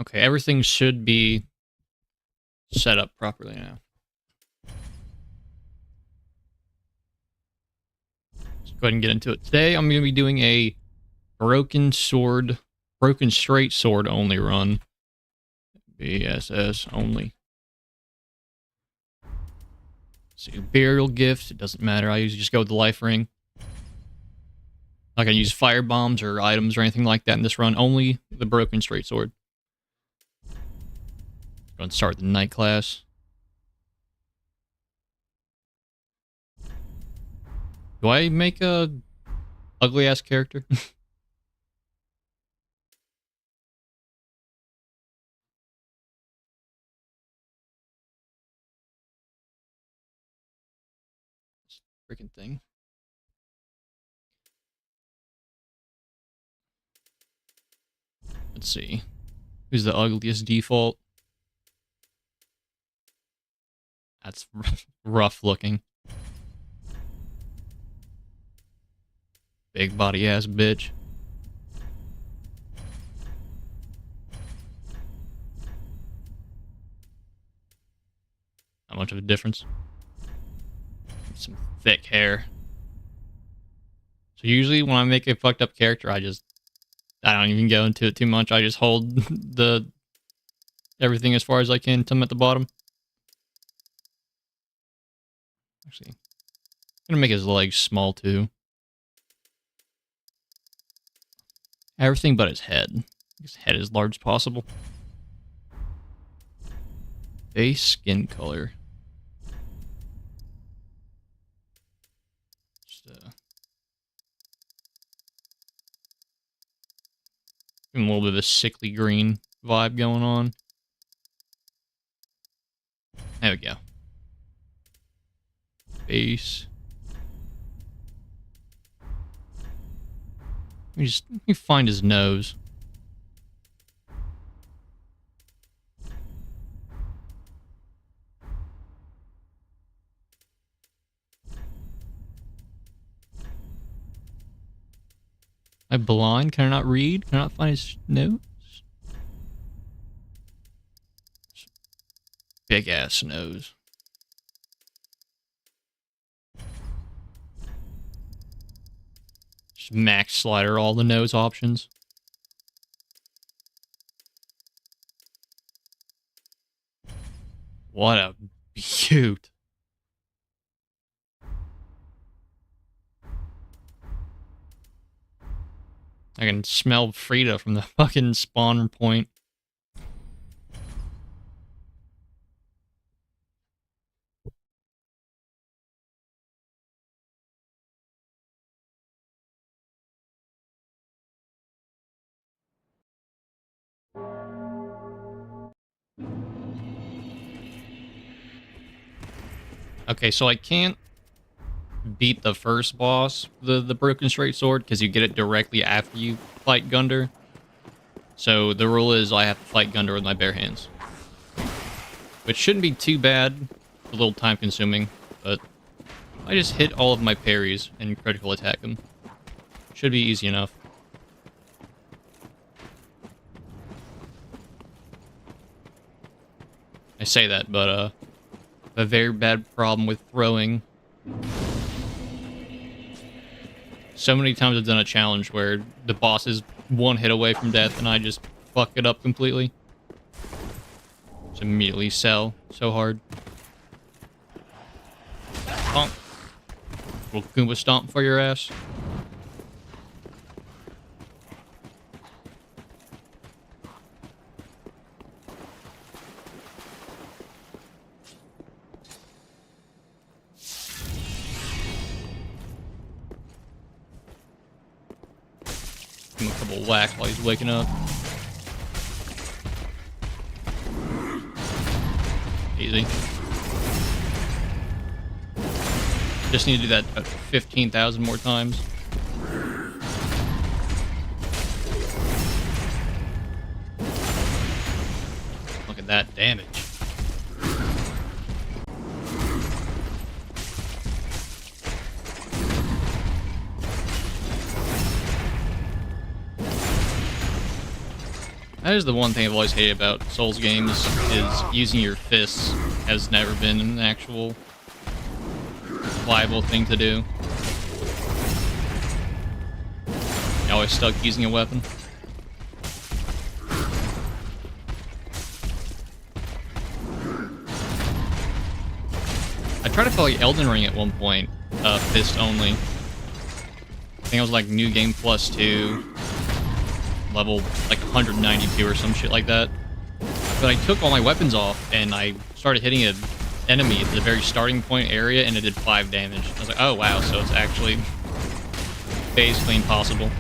Okay, everything should be set up properly now. Let's go ahead and get into it. Today, I'm going to be doing a broken straight sword only run. BSS only. See, burial gift, it doesn't matter. I usually just go with the life ring. Not going to use fire bombs or items or anything like that in this run. Only the broken straight sword. Going to start the night class. Do I make a ugly ass character? Freaking thing. Let's see. Who's the ugliest default? That's rough looking. Big body ass bitch. Not much of a difference. Some thick hair. So usually when I make a fucked up character, I don't even go into it too much. I just hold the everything as far as I can until I'm at the bottom. Actually, I'm gonna make his legs small too. Everything but his head. His head as large as possible. Base skin color. Just a little bit of a sickly green vibe going on. There we go. Base. Let me find his nose. Am I blind? Can I not read? Can I not find his nose? Big ass nose. Just max slider all the nose options. What a beaut. I can smell Frida from the fucking spawn point. Okay, so I can't beat the first boss, the broken straight sword, because you get it directly after you fight Gunder. So the rule is I have to fight Gunder with my bare hands. Which shouldn't be too bad, a little time consuming, but I just hit all of my parries and critical attack him. Should be easy enough. I say that, but a very bad problem with throwing. So many times I've done a challenge where the boss is one hit away from death and I just fuck it up completely. Just immediately sell so hard. Stomp. Little Goomba stomp for your ass. Give him a couple whacks while he's waking up. Easy. Just need to do that 15,000 more times. Look at that damage. That is the one thing I've always hated about Souls games, is using your fists has never been an actual viable thing to do. You're always stuck using a weapon. I tried to play Elden Ring at one point, fist only. I think it was like New Game Plus 2, level like 192 or some shit like that. But I took all my weapons off and I started hitting an enemy at the very starting point area and it did 5 damage. I was like, oh wow, so it's actually basically impossible.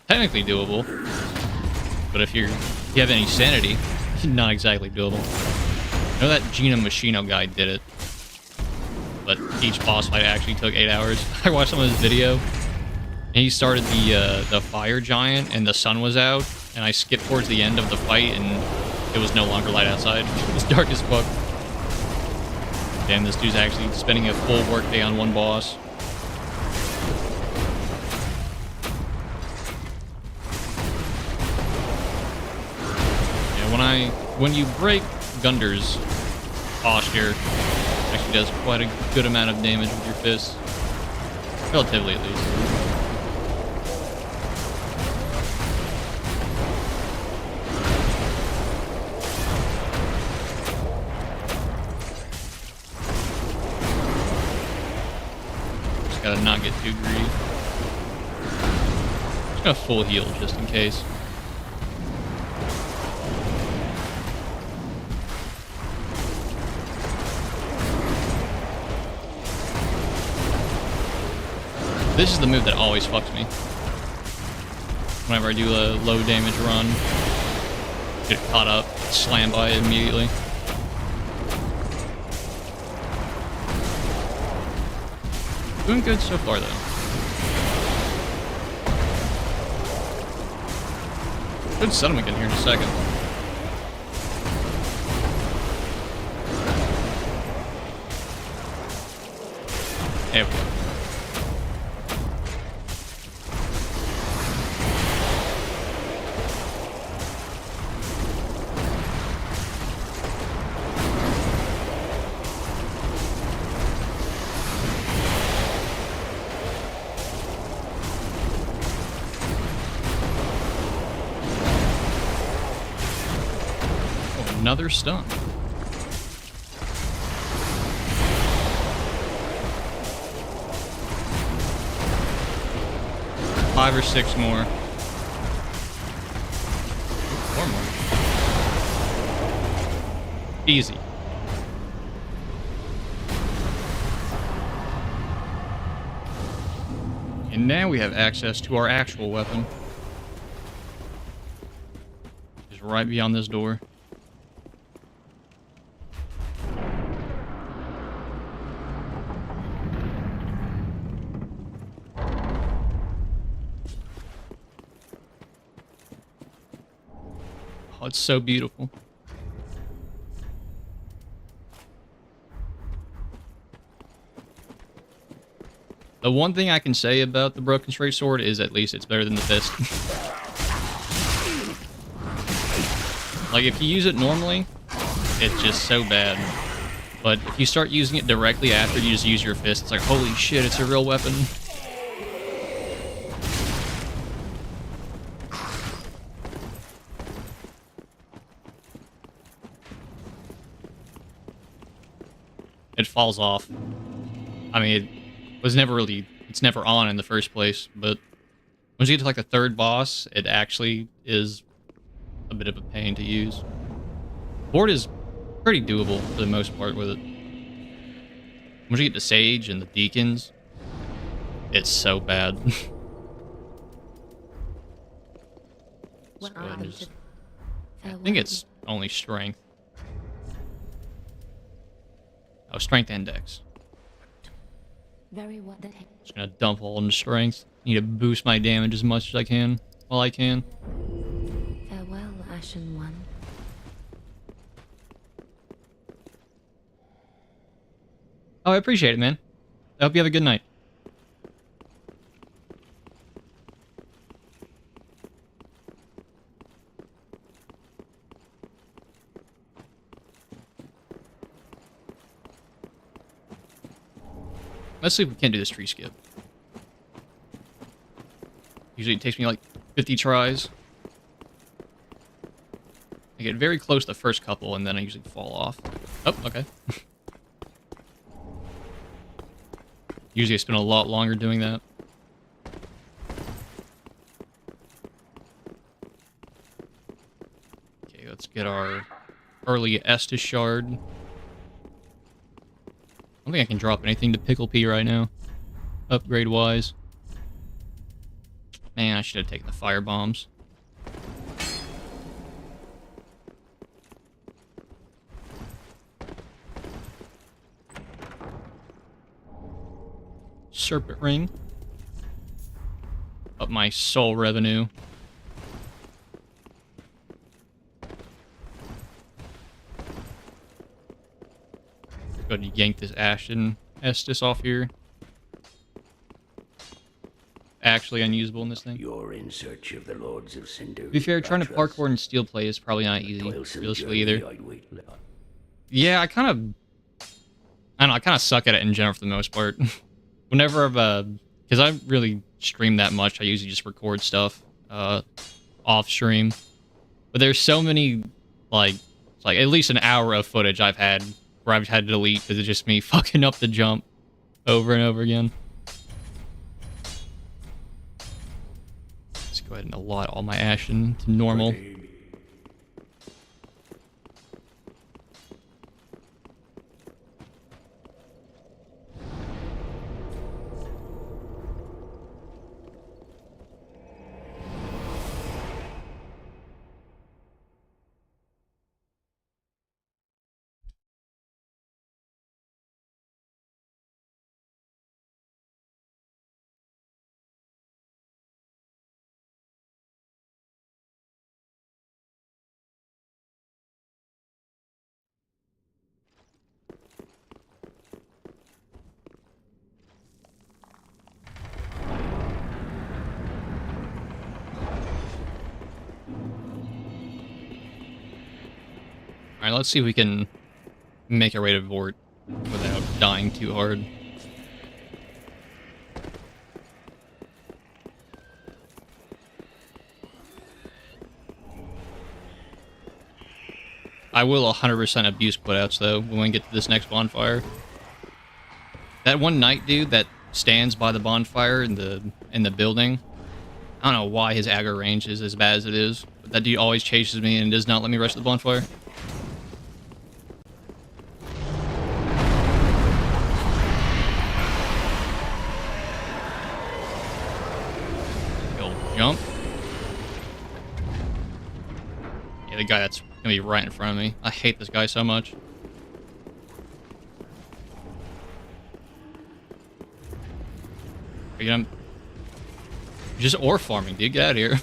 Technically doable, but if you have any sanity, not exactly doable. I know that Gina Machino guy did it, but each boss fight actually took 8 hours. I watched some of his video, and he started the fire giant, and the sun was out, and I skipped towards the end of the fight, and it was no longer light outside. It was dark as fuck. Damn, this dude's actually spending a full workday on one boss. When you break Gundar's posture, it actually does quite a good amount of damage with your fists. Relatively, at least. Just gotta not get too greedy. Just gonna full heal just in case. This is the move that always fucks me. Whenever I do a low damage run, get caught up, slam by it immediately. Doing good so far though. Good settlement in here in a second. There we go. Another stun. Five or six more. Four more. Easy. And now we have access to our actual weapon. Just right beyond this door. Oh, it's so beautiful. The one thing I can say about the Broken Straight Sword is at least it's better than the fist. Like, if you use it normally, it's just so bad. But if you start using it directly after you just use your fist, it's like, holy shit, it's a real weapon. It falls off. I mean, it was never really, it's never on in the first place, but once you get to like the third boss, it actually is a bit of a pain to use. Board is pretty doable for the most part with it. Once you get to Sage and the Deacons, it's so bad. Let's go ahead and just, I think it's only strength. Oh, strength and dex. Very well. Just gonna dump all into strength. Need to boost my damage as much as I can while I can. Farewell, Ashen One. Oh, I appreciate it, man. I hope you have a good night. Let's see if we can't do this tree skip. Usually it takes me like 50 tries. I get very close the first couple, and then I usually fall off. Oh, okay. Usually I spend a lot longer doing that. Okay, let's get our early Estus shard. I don't think I can drop anything to Pickle Pea right now, upgrade-wise. Man, I should have taken the fire bombs. Serpent ring. Up my soul revenue. Go ahead and yank this Ashen Estus off here. Actually unusable in this thing. You're in search of the Lords of Cinder. To be fair, trying to parkour in steel plate is probably not easy, realistically, either. Yeah, I don't know, I kind of suck at it in general for the most part. Whenever I've, because I really stream that much, I usually just record stuff, off stream. But there's so many, like at least an hour of footage I've had where I've had to delete because it's just me fucking up the jump over and over again. Let's go ahead and allot all my Ashen to normal. Alright, let's see if we can make our way to Vort without dying too hard. I will 100% abuse putouts, though, when we get to this next bonfire. That one knight dude that stands by the bonfire in the building, I don't know why his aggro range is as bad as it is, but that dude always chases me and does not let me rush the bonfire. Jump. Yeah, the guy that's gonna be right in front of me. I hate this guy so much. Are you gonna... You're just ore farming, dude. Get out of here.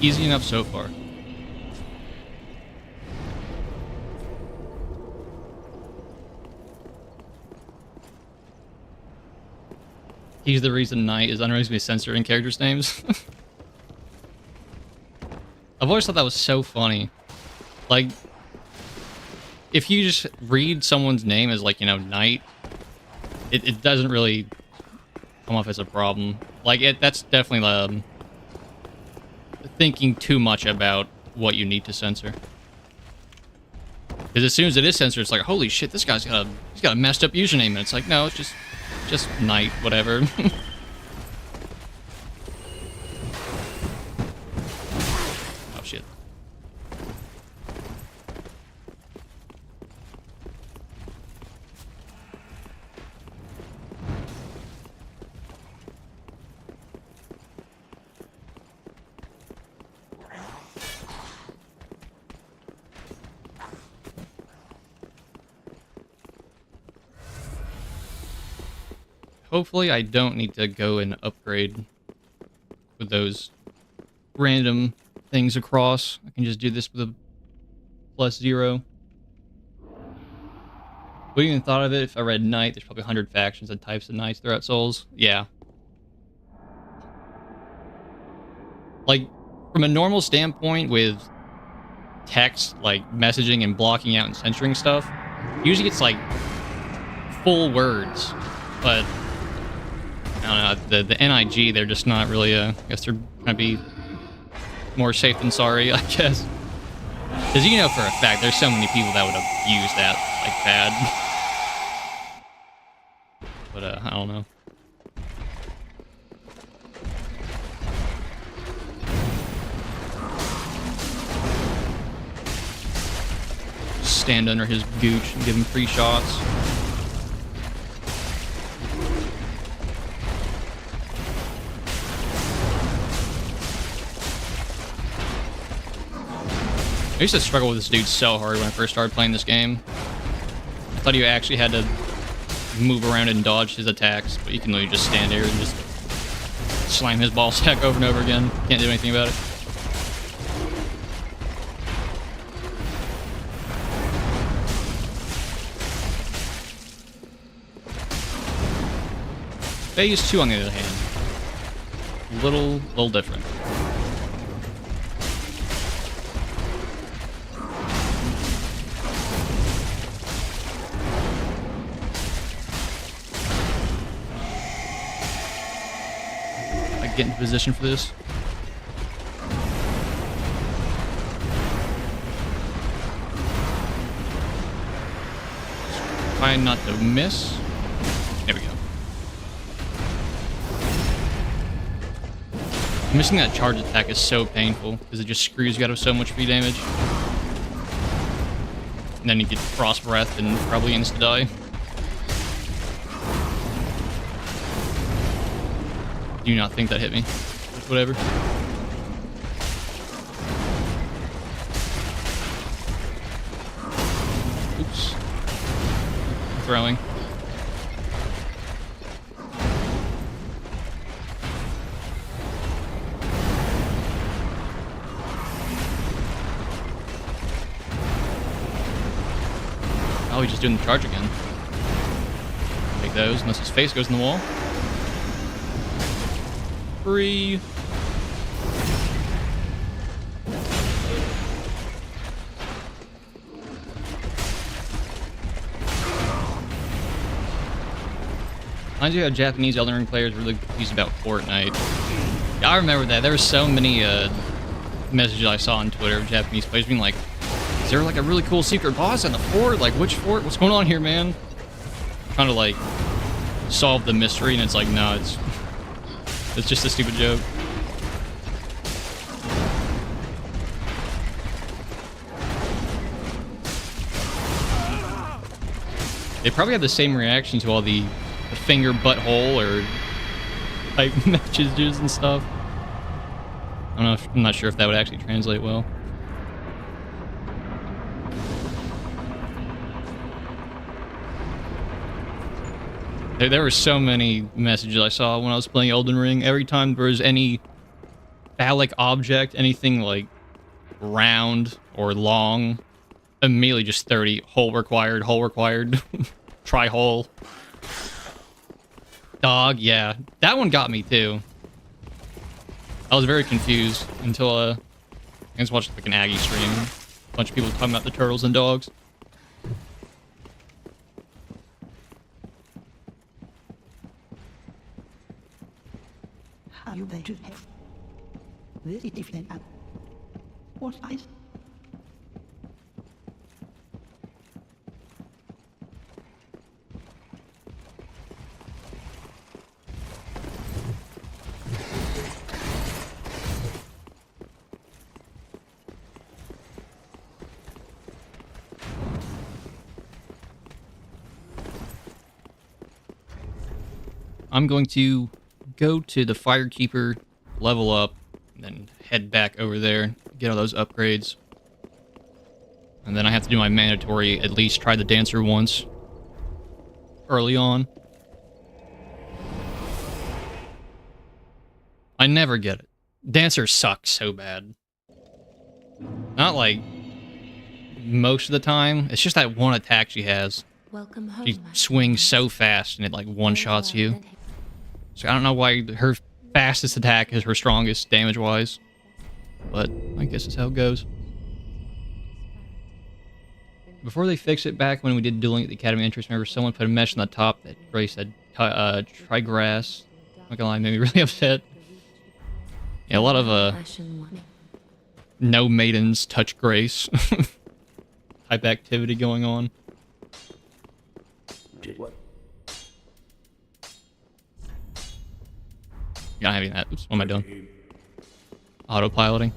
Easy enough so far. He's the reason Knight is unreasonably censored in characters' names. I've always thought that was so funny. Like, if you just read someone's name as, like, you know, Knight, it doesn't really come off as a problem. Like, that's definitely thinking too much about what you need to censor. Because as soon as it is censored, it's like, holy shit, this guy's got a messed up username, and it's like, no, it's just Knight, whatever. Oh shit. Hopefully I don't need to go and upgrade with those random things across. I can just do this with a +0. Wouldn't even thought of it if I read Knight. There's probably 100 factions and types of Knights throughout Souls. Yeah. Like, from a normal standpoint with text, like messaging and blocking out and censoring stuff, usually it's like full words. But, I don't know, the NIG, they're just not really, I guess they're gonna be more safe than sorry, I guess. Because you know for a fact, there's so many people that would have used that, like, bad. But, I don't know. Stand under his gooch and give him free shots. I used to struggle with this dude so hard when I first started playing this game. I thought you actually had to move around and dodge his attacks, but you can literally just stand there and just slam his ball sack over and over again. Can't do anything about it. Phase 2, on the other hand, little different. I get into position for this. Try not to miss. There we go. Missing that charge attack is so painful because it just screws you out of so much free damage. And then you get frost breath and probably insta die. Do not think that hit me. But whatever. Oops. Throwing. Oh, he's just doing the charge again. Take those, unless his face goes in the wall. Free. Reminds you how Japanese Elden Ring players really confused about Fortnite. Yeah, I remember that. There were so many messages I saw on Twitter of Japanese players being like, is there like a really cool secret boss in the fort? Like, which fort? What's going on here, man? Trying to like solve the mystery, and it's like, no, it's just a stupid joke. They probably have the same reaction to all the finger butthole or type messages and stuff. I don't know. I'm not sure if that would actually translate well. There were so many messages I saw when I was playing Elden Ring. Every time there was any phallic object, anything like round or long, immediately just 30. Hole required, try hole. Dog, yeah. That one got me too. I was very confused until I just watched like an Aggie stream. A bunch of people talking about the turtles and dogs. You better have very different. What I I'm going to go to the Firekeeper, level up, and then head back over there, get all those upgrades. And then I have to do my mandatory, at least try the Dancer once, early on. I never get it. Dancer sucks so bad. Not like most of the time. It's just that one attack she has. Welcome home. She Ashen swings One. so fast and it like one-shots Very you. well, then. So I don't know why her fastest attack is her strongest damage-wise. But I guess it's how it goes. Before they fixed it back when we did dueling at the Academy entrance, remember someone put a mesh on the top that Ray said Trigrass. Not gonna lie, made me really upset. Yeah, a lot of Ashen One. no maidens touch grace type activity going on. What? You're not having that. Oops, what am I doing? Autopiloting.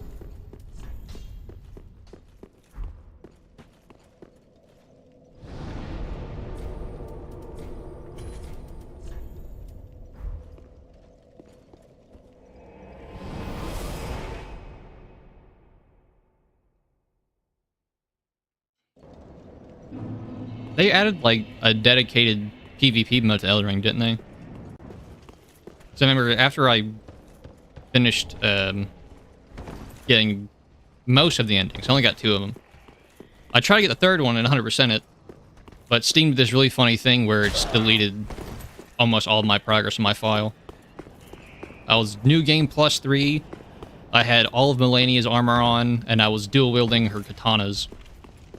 They added like a dedicated PvP mode to Elden Ring, didn't they? So I remember after I finished getting most of the endings, I only got 2 of them. I tried to get the third one and 100% it, but Steam did this really funny thing where it's deleted almost all of my progress in my file. I was New Game Plus 3, I had all of Melania's armor on, and I was dual wielding her katanas.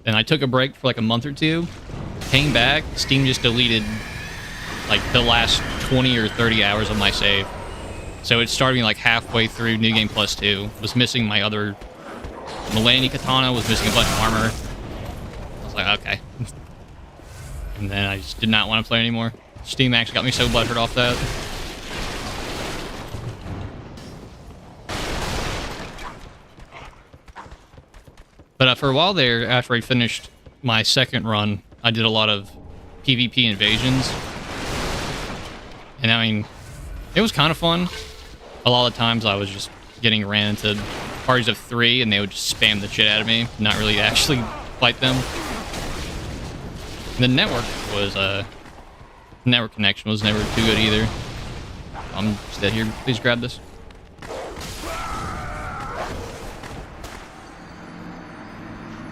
Then I took a break for like a month or 2, came back, Steam just deleted like the last 20 or 30 hours of my save. So it started me like halfway through New Game Plus 2. Was missing my other Melania katana, was missing a bunch of armor. I was like, okay. And then I just did not want to play anymore. Steam actually got me so butthurt off that. But for a while there, after I finished my second run, I did a lot of PvP invasions. And I mean, it was kind of fun. A lot of times I was just getting ran into parties of 3 and they would just spam the shit out of me, not really actually fight them. The network connection was never too good either. I'm just dead here. Please grab this.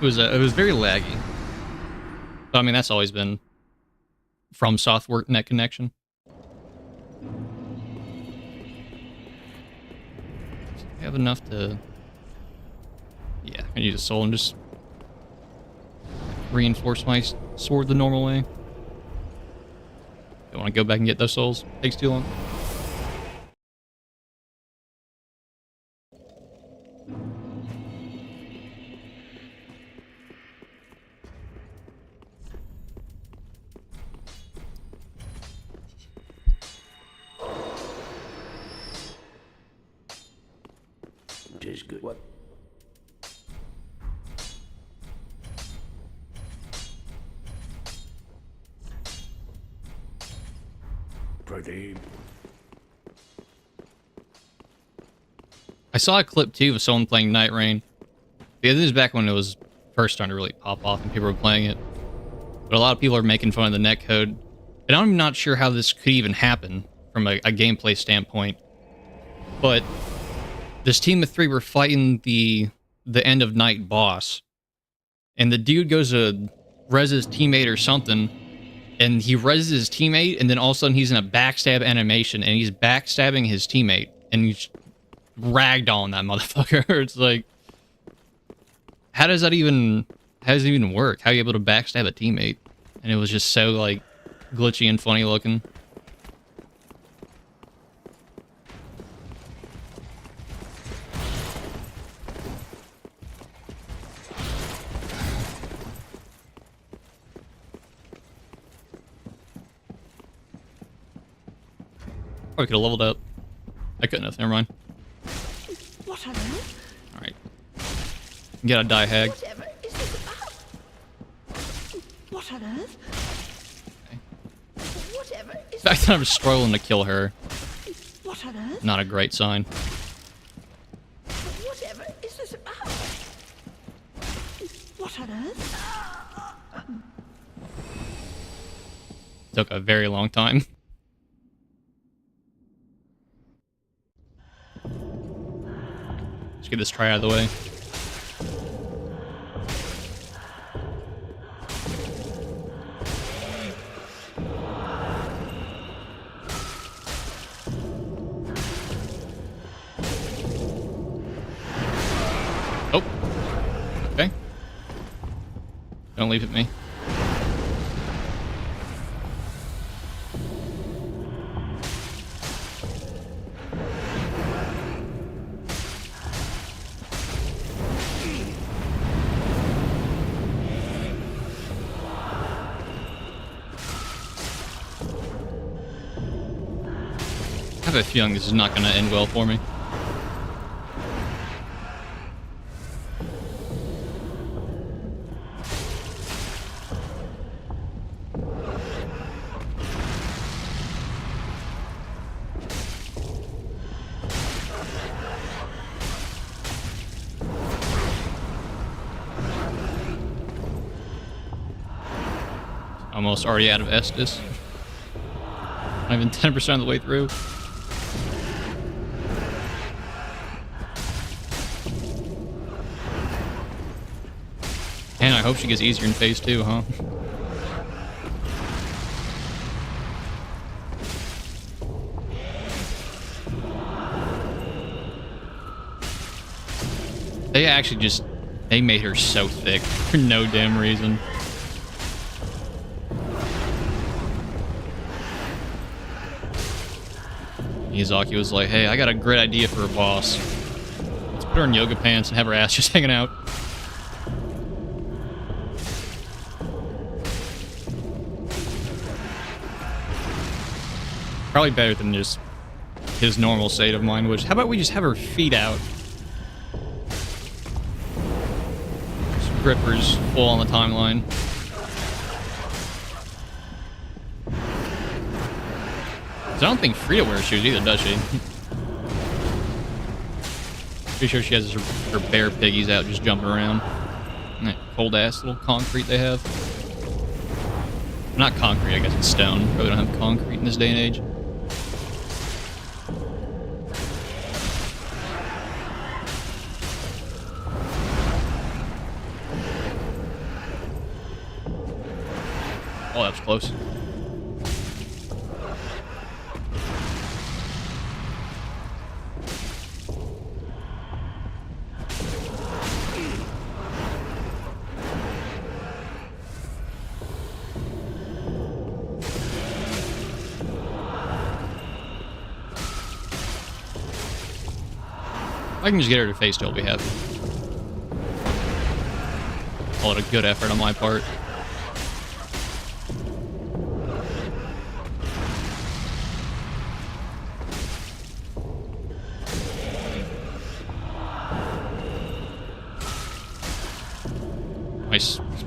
It was very laggy. But I mean, that's always been from software net connection. I have enough to... Yeah, I use a soul and just reinforce my sword the normal way. Don't want to go back and get those souls. Takes too long. Is good. What? Pradeep. I saw a clip too of someone playing Night Rain. Yeah, this is back when it was first starting to really pop off and people were playing it. But a lot of people are making fun of the netcode. And I'm not sure how this could even happen from a gameplay standpoint. But this team of 3 were fighting the end of night boss. And the dude goes to res his teammate or something. And he reses his teammate, and then all of a sudden he's in a backstab animation, and he's backstabbing his teammate. And he's ragdolling that motherfucker. It's like, how does it even work? How are you able to backstab a teammate? And it was just so like glitchy and funny looking. Probably could have leveled up. I couldn't have. Never mind. What on earth? All right. Get a die hag. Whatever is this about? What on earth? Okay. Whatever is The fact that I'm struggling to kill her, What on earth? not a great sign. Whatever is this about? What on earth? Took a very long time. Let's get this try out of the way. Don't leave it me. I have a feeling this is not going to end well for me. Almost already out of Estus. Not even 10% of the way through. And I hope she gets easier in phase 2, huh? They actually just... They made her so thick for no damn reason. Miyazaki was like, hey, I got a great idea for a boss. Let's put her in yoga pants and have her ass just hanging out. Probably better than just his normal state of mind, which, how about we just have her feet out? Just grippers full on the timeline. I don't think Frida wears shoes either, does she? Pretty sure she has her bare piggies out just jumping around. And that cold ass little concrete they have. Not concrete, I guess it's stone. Probably don't have concrete in this day and age. Oh, that was close. I can just get her to face 2, I'll be happy. Call it a good effort on my part.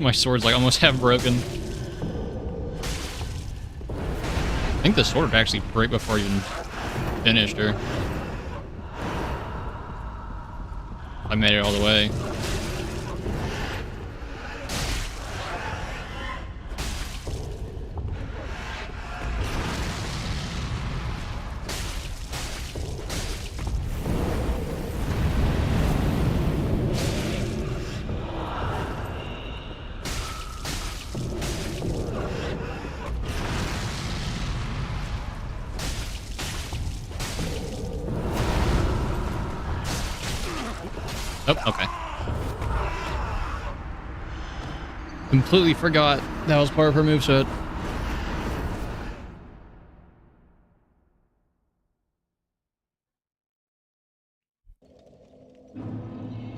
My sword's like almost half broken. I think the sword would actually break before I even finished her. I made it all the way. Oh, okay. Completely forgot that was part of her moveset.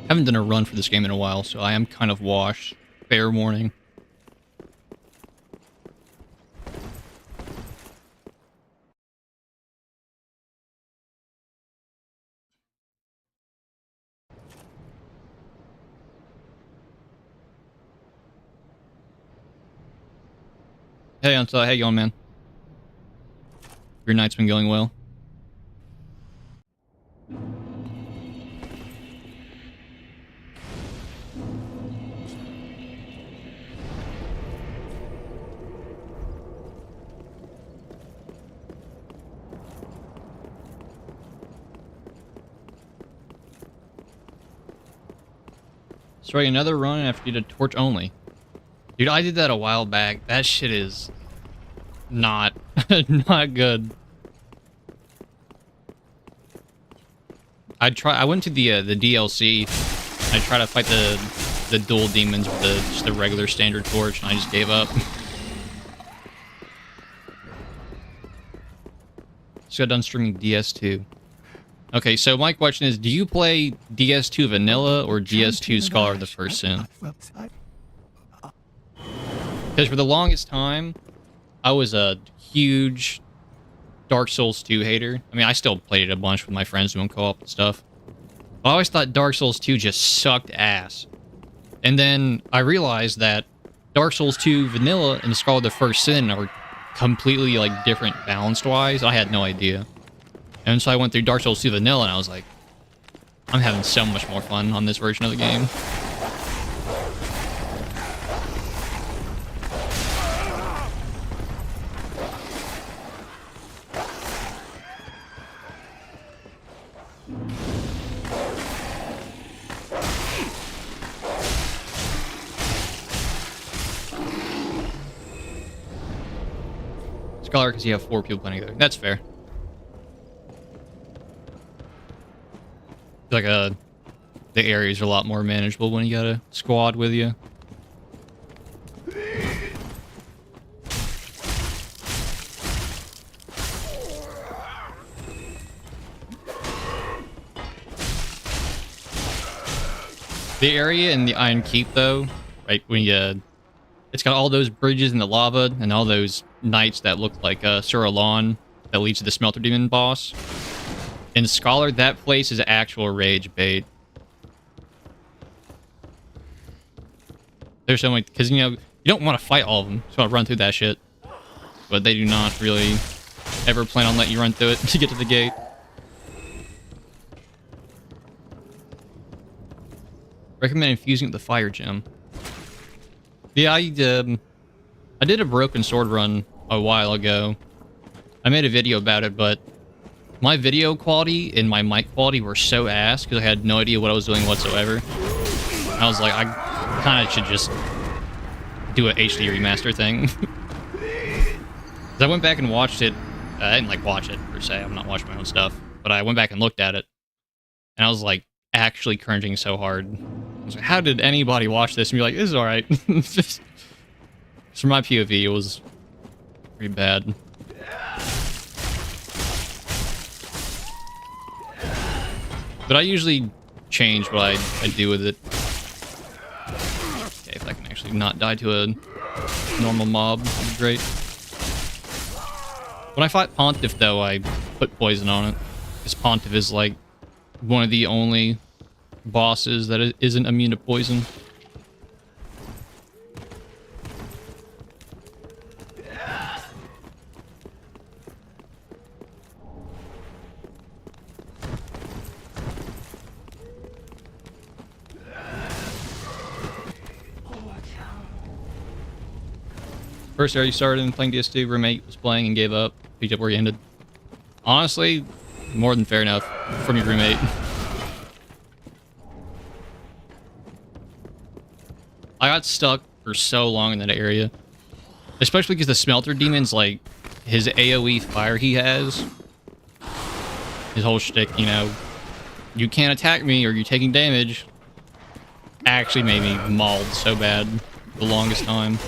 Haven't done a run for this game in a while, so I am kind of washed. Fair warning. Hey, Ansel, how you going, man? Your night's been going well. Sorry, another run after you did torch only. Dude, I did that a while back. That shit is not not good. I went to the DLC. I tried to fight the dual demons with just the regular standard torch, and I just gave up. Just got done streaming DS2. Okay, so my question is, do you play DS2 Vanilla or DS2 Scholar of the First Sin? Because for the longest time, I was a huge Dark Souls 2 hater. I mean, I still played it a bunch with my friends doing co-op and stuff. I always thought Dark Souls 2 just sucked ass. And then I realized that Dark Souls 2 Vanilla and Scholar of the First Sin are completely, like, different balanced-wise. I had no idea. And so I went through Dark Souls 2 Vanilla, and I was like, I'm having so much more fun on this version of the game. Scholar, because you have 4 people playing together. That's fair. Like the areas are a lot more manageable when you got a squad with you. The area in the Iron Keep, though, right when you, it's got all those bridges in the lava and all those knights that look like Sur Alon that leads to the Smelter Demon boss. In Scholar, that place is actual rage bait. There's so many, because, you know, you don't want to fight all of them, so I'll run through that shit. But they do not really ever plan on letting you run through it to get to the gate. Recommend infusing with the fire gem. Yeah, I did a broken sword run a while ago. I made a video about it, but my video quality and my mic quality were so ass because I had no idea what I was doing whatsoever. I was like, I kind of should just do a HD remaster thing. 'Cause I went back and watched it. I didn't like watch it per se. I'm not watching my own stuff, but I went back and looked at it, and I was like actually cringing so hard. I was like, how did anybody watch this and be like, this is all right? Just from my POV, it was pretty bad. But I usually change what I do with it. Okay, if I can actually not die to a normal mob, that'd be great. When I fought Pontiff, though, I put poison on it. Because Pontiff is, like, one of the only bosses that isn't immune to poison. First area you started in playing DS2, roommate was playing and gave up. Picked up where you ended. Honestly, more than fair enough from your roommate. I got stuck for so long in that area. Especially because the Smelter Demon's, like, his AoE fire he has. His whole shtick, you know, you can't attack me or you're taking damage. Actually made me mauled so bad the longest time.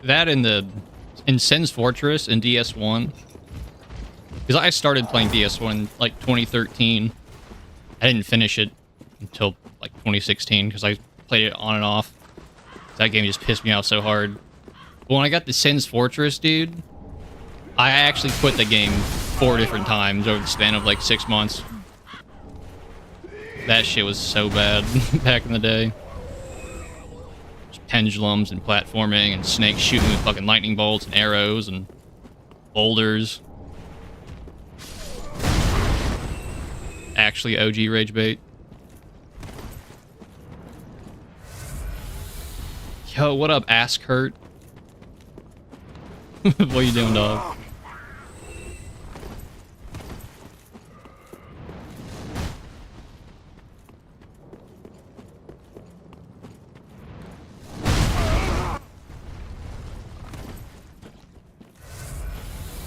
That in Sen's Fortress in DS1. Because I started playing DS1 in like 2013. I didn't finish it until like 2016 because I played it on and off. That game just pissed me off so hard. But when I got to Sen's Fortress, dude, I actually quit the game 4 different times over the span of like 6 months. That shit was so bad back in the day. Pendulums and platforming and snakes shooting with fucking lightning bolts and arrows and boulders. Actually OG rage bait. Yo, what up, Ask Hurt? What are you doing, dog?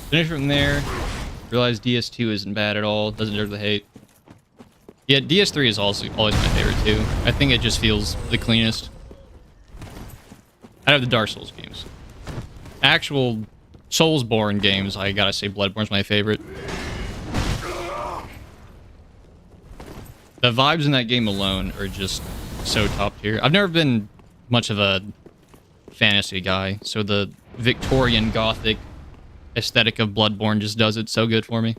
Finish from there. Realize DS2 isn't bad at all. Doesn't deserve the hate. Yeah, DS3 is also always my favorite too. I think it just feels the cleanest out of the Dark Souls games. Actual Soulsborne games, I gotta say Bloodborne's my favorite. The vibes in that game alone are just so top tier. I've never been much of a fantasy guy, so the Victorian Gothic aesthetic of Bloodborne just does it so good for me.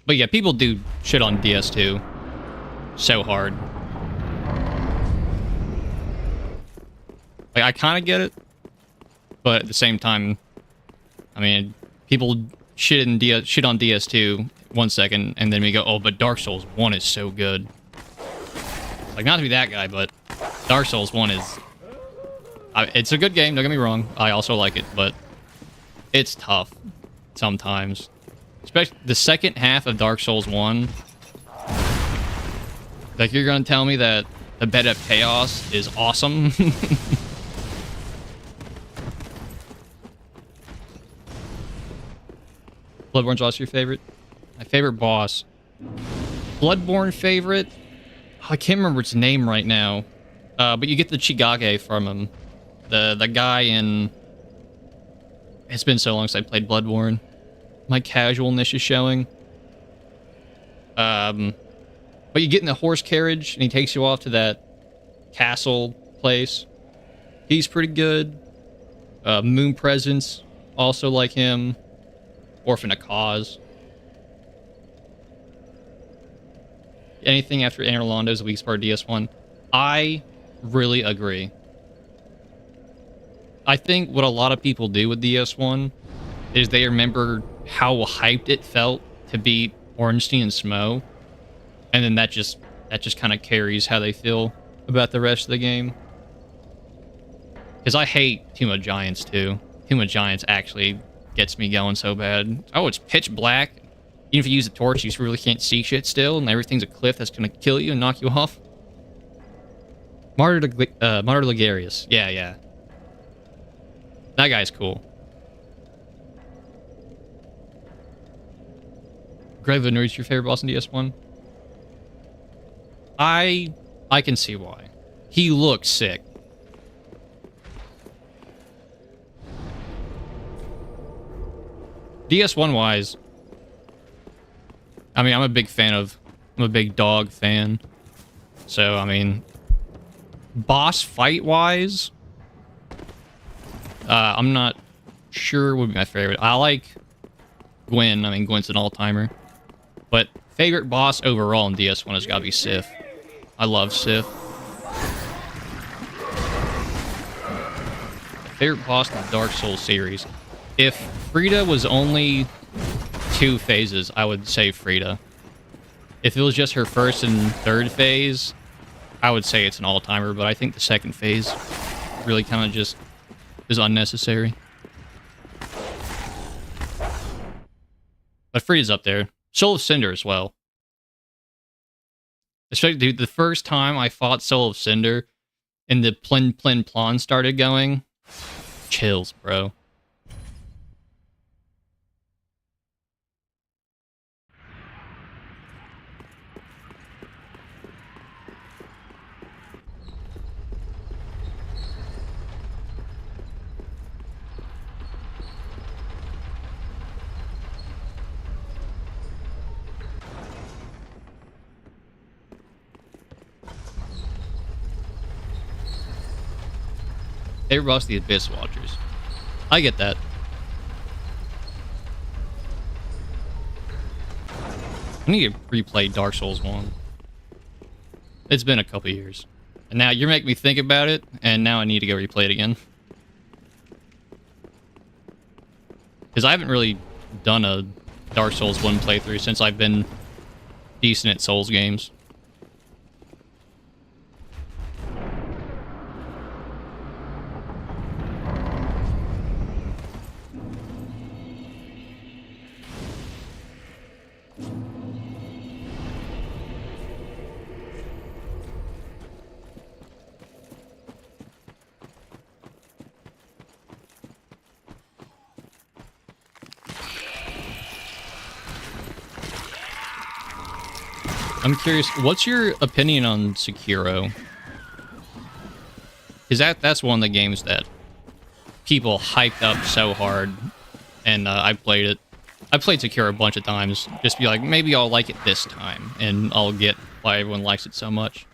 But yeah, people do shit on DS2 so hard. Like, I kind of get it, but at the same time, I mean, people shit on DS2 1 second, and then we go, oh, but Dark Souls 1 is so good. Like, not to be that guy, but Dark Souls 1 is... it's a good game, don't get me wrong. I also like it, but it's tough sometimes. Especially the second half of Dark Souls 1. Like, you're gonna tell me that the Bed of Chaos is awesome? Bloodborne's also your favorite? My favorite boss. Bloodborne favorite? Oh, I can't remember its name right now. But you get the Chigage from him. The guy in... It's been so long since I played Bloodborne. My casualness is showing. But you get in the horse carriage, and he takes you off to that castle place. He's pretty good. Moon Presence, also like him. Orphan of Cause. Anything after Anor Londo is the weakest part of DS1. I really agree. I think what a lot of people do with DS1 is they remember how hyped it felt to beat Ornstein and Smough, and then that just kind of carries how they feel about the rest of the game. Because I hate Tomb of Giants too. Tomb of Giants actually gets me going so bad. Oh, it's pitch black. Even if you use a torch, you really can't see shit still, and everything's a cliff that's gonna kill you and knock you off. Martyr Ligarius. Yeah. That guy's cool. Grave of Nerds, your favorite boss in DS1? I can see why. He looks sick. DS1 wise, I mean, I'm a big dog fan. So, I mean, boss fight wise, I'm not sure would be my favorite. I like Gwyn. I mean, Gwyn's an all-timer. But favorite boss overall in DS1 has got to be Sif. I love Sif. Favorite boss in the Dark Souls series. If Frida was only 2 phases, I would say Frida. If it was just her first and third phase, I would say it's an all-timer, but I think the second phase really kind of just is unnecessary. But Frida's up there. Soul of Cinder as well. Especially, dude, the first time I fought Soul of Cinder and the Plin Plin Plon started going, chills, bro. They rust the Abyss Watchers. I get that. I need to replay Dark Souls 1. It's been a couple years. And now you're making me think about it, and now I need to go replay it again. Because I haven't really done a Dark Souls 1 playthrough since I've been decent at Souls games. I'm curious, what's your opinion on Sekiro? Because that's one of the games that people hyped up so hard, and I played it. I played Sekiro a bunch of times, just be like, maybe I'll like it this time, and I'll get why everyone likes it so much.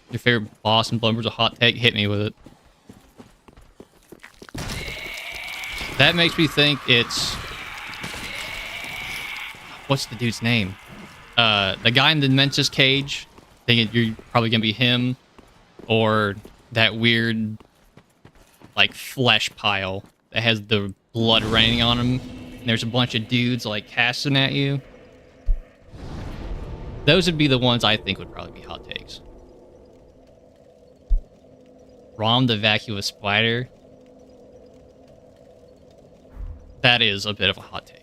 Your favorite boss in Bloodborne's a hot take? Hit me with it. That makes me think it's... What's the dude's name? The guy in the Mensis cage. Thinking you're probably gonna be him, or that weird, like, flesh pile that has the blood raining on him. And there's a bunch of dudes like casting at you. Those would be the ones I think would probably be hot takes. Rom the vacuous spider. That is a bit of a hot take.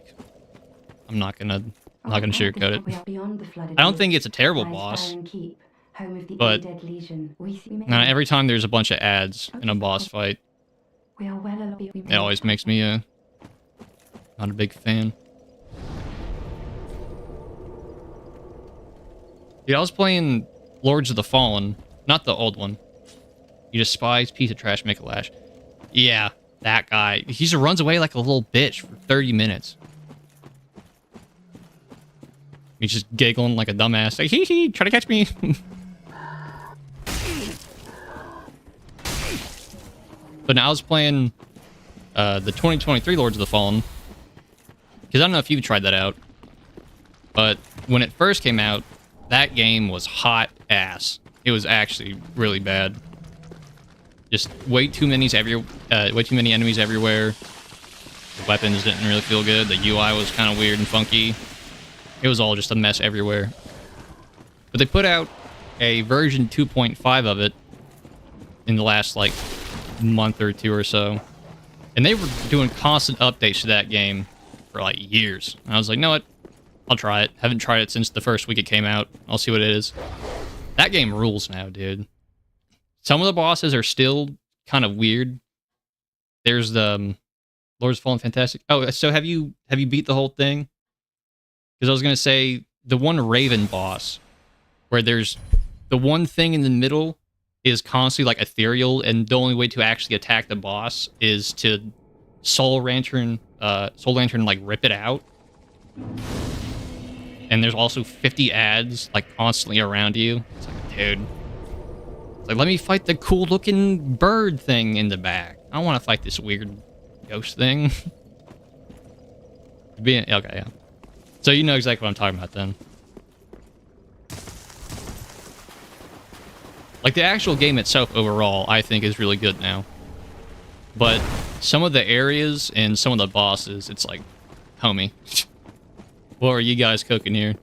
I'm not gonna sugarcoat it. I don't think it's a terrible boss, but every time there's a bunch of ads in a boss fight, it always makes me not a big fan. Dude, I was playing Lords of the Fallen, not the old one. You despise piece of trash, make a lash. Yeah, that guy. He just runs away like a little bitch for 30 minutes. He's just giggling like a dumbass. Like, hee hee, try to catch me. But now I was playing the 2023 Lords of the Fallen. Because I don't know if you've tried that out. But when it first came out, that game was hot ass. It was actually really bad. Just way too many enemies everywhere. The weapons didn't really feel good. The UI was kind of weird and funky. It was all just a mess everywhere. But they put out a version 2.5 of it in the last, like, month or two or so. And they were doing constant updates to that game for, like, years. And I was like, you know what? I'll try it. Haven't tried it since the first week it came out. I'll see what it is. That game rules now, dude. Some of the bosses are still kind of weird. There's the Lords of Fallen Fantastic. Oh, so have you beat the whole thing? Because I was going to say, the one Raven boss, where there's the one thing in the middle is constantly, like, ethereal, and the only way to actually attack the boss is to Soul Lantern, like, rip it out. And there's also 50 ads, like, constantly around you. It's like, dude. It's like, let me fight the cool-looking bird thing in the back. I don't want to fight this weird ghost thing. Okay, yeah. So you know exactly what I'm talking about then. Like, the actual game itself overall, I think, is really good now. But some of the areas and some of the bosses, it's like, homie, what are you guys cooking here?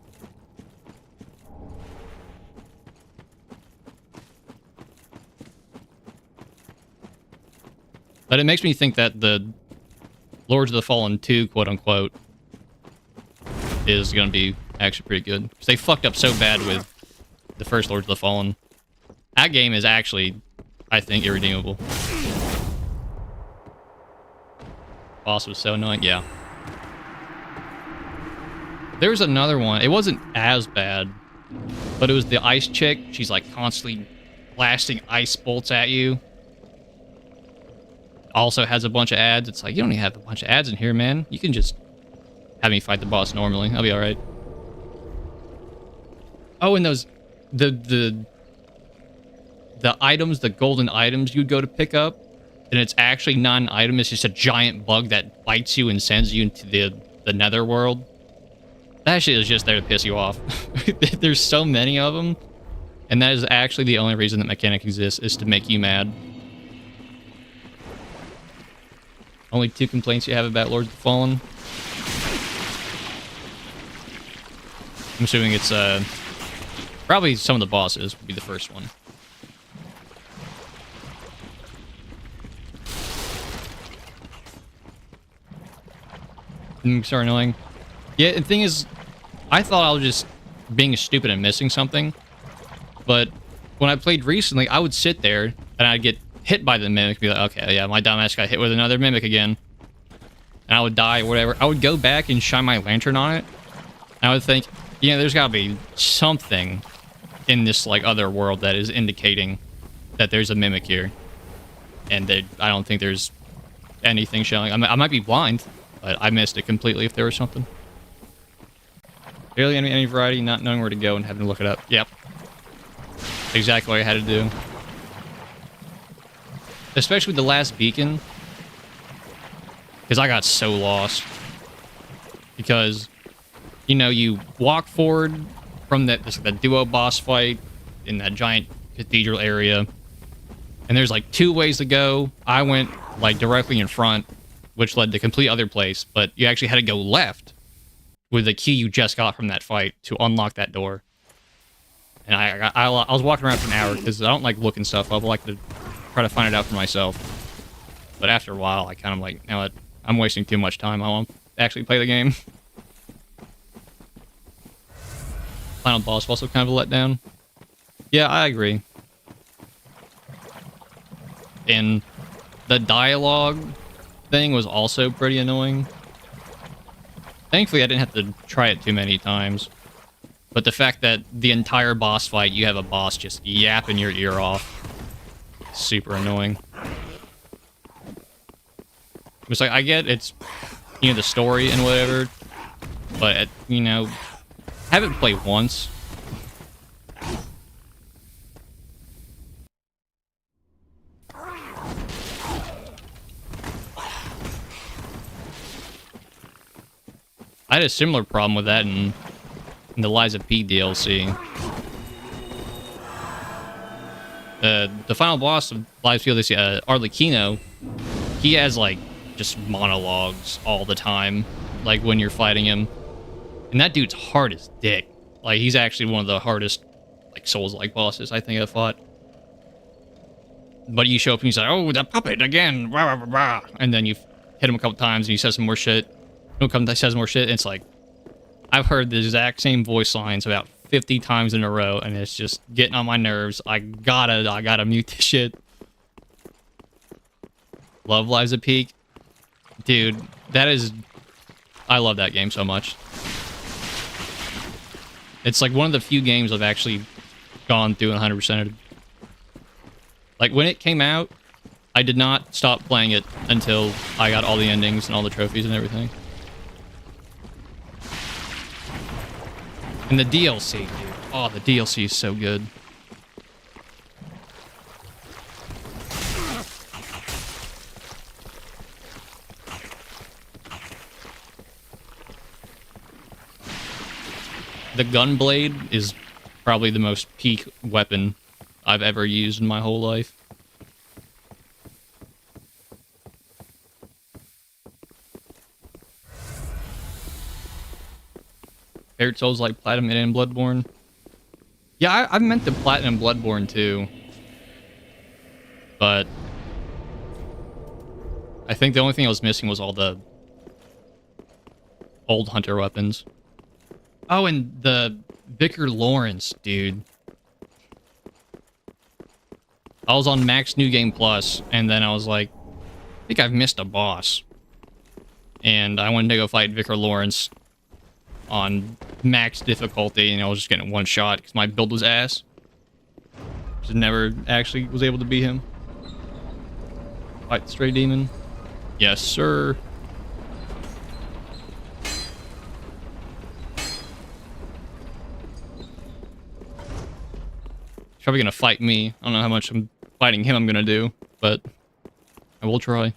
But it makes me think that the Lords of the Fallen 2, quote-unquote, is going to be actually pretty good. Because they fucked up so bad with the first Lords of the Fallen. That game is actually, I think, irredeemable. Boss was so annoying. Yeah. There was another one. It wasn't as bad, but it was the ice chick. She's, like, constantly blasting ice bolts at you. Also has a bunch of ads. It's like, you don't even have a bunch of ads in here, man. You can just have me fight the boss normally. I'll be alright. Oh, and those... The items, the golden items you'd go to pick up, and it's actually not an item, it's just a giant bug that bites you and sends you into the netherworld. That shit is just there to piss you off. There's so many of them, and that is actually the only reason that mechanic exists, is to make you mad. Only 2 complaints you have about Lords of the Fallen? I'm assuming it's, probably some of the bosses would be the first one. So annoying. Yeah, the thing is, I thought I was just being stupid and missing something. But when I played recently, I would sit there and I'd get hit by the mimic and be like, okay, yeah, my dumbass got hit with another mimic again. and I would die or whatever, I would go back and shine my lantern on it. And I would think, there's got to be something in this like other world that is indicating that there's a mimic here. And I don't think there's anything showing. I might be blind, but I missed it completely if there was something. Barely any variety, not knowing where to go and having to look it up. Yep. Exactly what I had to do. Especially with the last beacon. Because I got so lost. Because, you walk forward from the duo boss fight in that giant cathedral area. And there's like 2 ways to go. I went like directly in front, which led to a complete other place. But you actually had to go left with the key you just got from that fight to unlock that door. And I was walking around for an hour because I don't like looking stuff up. I like to try to find it out for myself. But after a while, I kind of like, now I'm wasting too much time. I want to actually play the game. Final boss also kind of a letdown. Yeah, I agree. And the dialogue thing was also pretty annoying. Thankfully, I didn't have to try it too many times. But the fact that the entire boss fight, you have a boss just yapping your ear off. Super annoying. It's like, I get it's, the story and whatever. But, have it play once. I had a similar problem with that in the Lies of P DLC. The final boss of Lies of P DLC, Arlecchino, he has, like, just monologues all the time, like, when you're fighting him. And that dude's hard as dick. Like, he's actually one of the hardest, like, Souls-like bosses I think I've fought. But you show up and he's like, oh, the puppet again, rah, rah, rah, rah. And then you hit him a couple times and he says some more shit. He says more shit, and it's like, I've heard the exact same voice lines about 50 times in a row, and it's just getting on my nerves. I gotta mute this shit. Love Lies of P. Dude, I love that game so much. It's like one of the few games I've actually gone through 100%. Like, when it came out, I did not stop playing it until I got all the endings and all the trophies and everything. And the DLC, dude. Oh, the DLC is so good. The Gunblade is probably the most peak weapon I've ever used in my whole life. Favorite Souls like Platinum and Bloodborne? Yeah, I meant the Platinum Bloodborne too. But I think the only thing I was missing was all the old hunter weapons. Oh, and the Vicar Lawrence, dude. I was on Max New Game Plus, and then I was like, I think I've missed a boss. And I wanted to go fight Vicar Lawrence on max difficulty, and I was just getting one shot because my build was ass. Just never actually was able to beat him. Fight the Stray Demon. Yes, sir. He's probably gonna fight me. I don't know how much fighting him I'm gonna do, but I will try.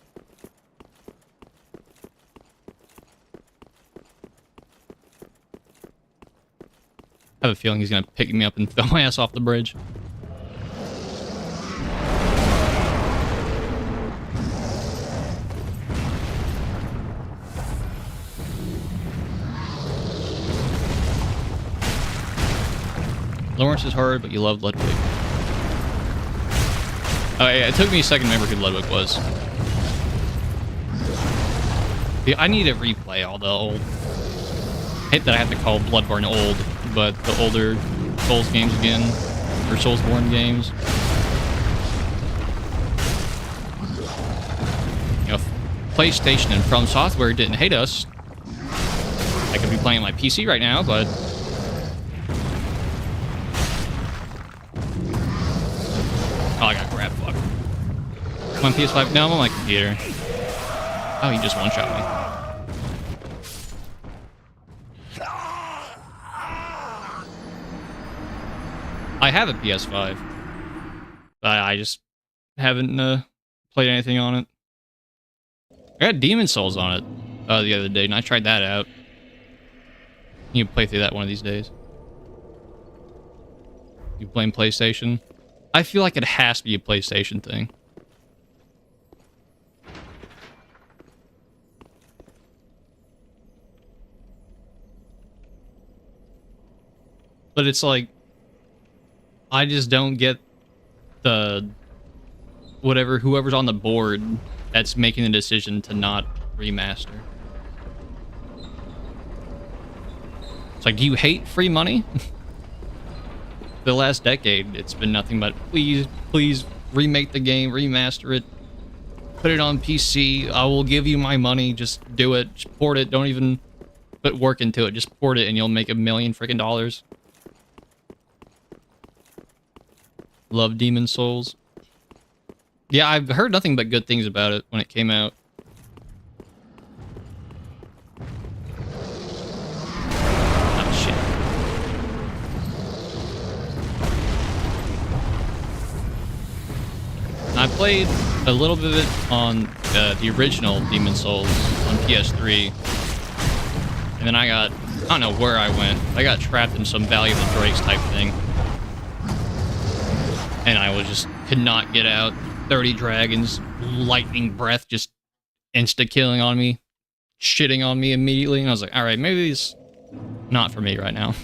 I have a feeling he's gonna pick me up and throw my ass off the bridge. Lawrence is hard, but you love Ludwig. Oh yeah, it took me a second to remember who Ludwig was. Yeah, I need to replay all the old... I hate that I have to call Bloodborne old, but the older Souls games again, or Soulsborne games. You know, PlayStation and From Software didn't hate us, I could be playing my PC right now, but oh, I got grabbed. Fuck. I'm on PS5. No, I'm on my computer. Oh, he just one-shot me. I have a PS5. I just haven't played anything on it. I got Demon Souls on it the other day, and I tried that out. You can play through that one of these days. You playing PlayStation? I feel like it has to be a PlayStation thing. But it's like, I just don't get the whoever's on the board that's making the decision to not remaster. It's like, do you hate free money? The last decade, it's been nothing but please remake the game, remaster it, put it on PC. I will give you my money. Just do it. Just port it. Don't even put work into it. Just port it, and you'll make $1 million freaking dollars. Love Demon Souls. Yeah, I've heard nothing but good things about it when it came out. Oh, shit. I played a little bit of it on the original Demon Souls on PS3. And then I don't know where I went. I got trapped in some Valley of the Drakes type thing. And I could not get out. 30 dragons, lightning breath, just insta-killing on me, shitting on me immediately. And I was like, alright, maybe it's not for me right now.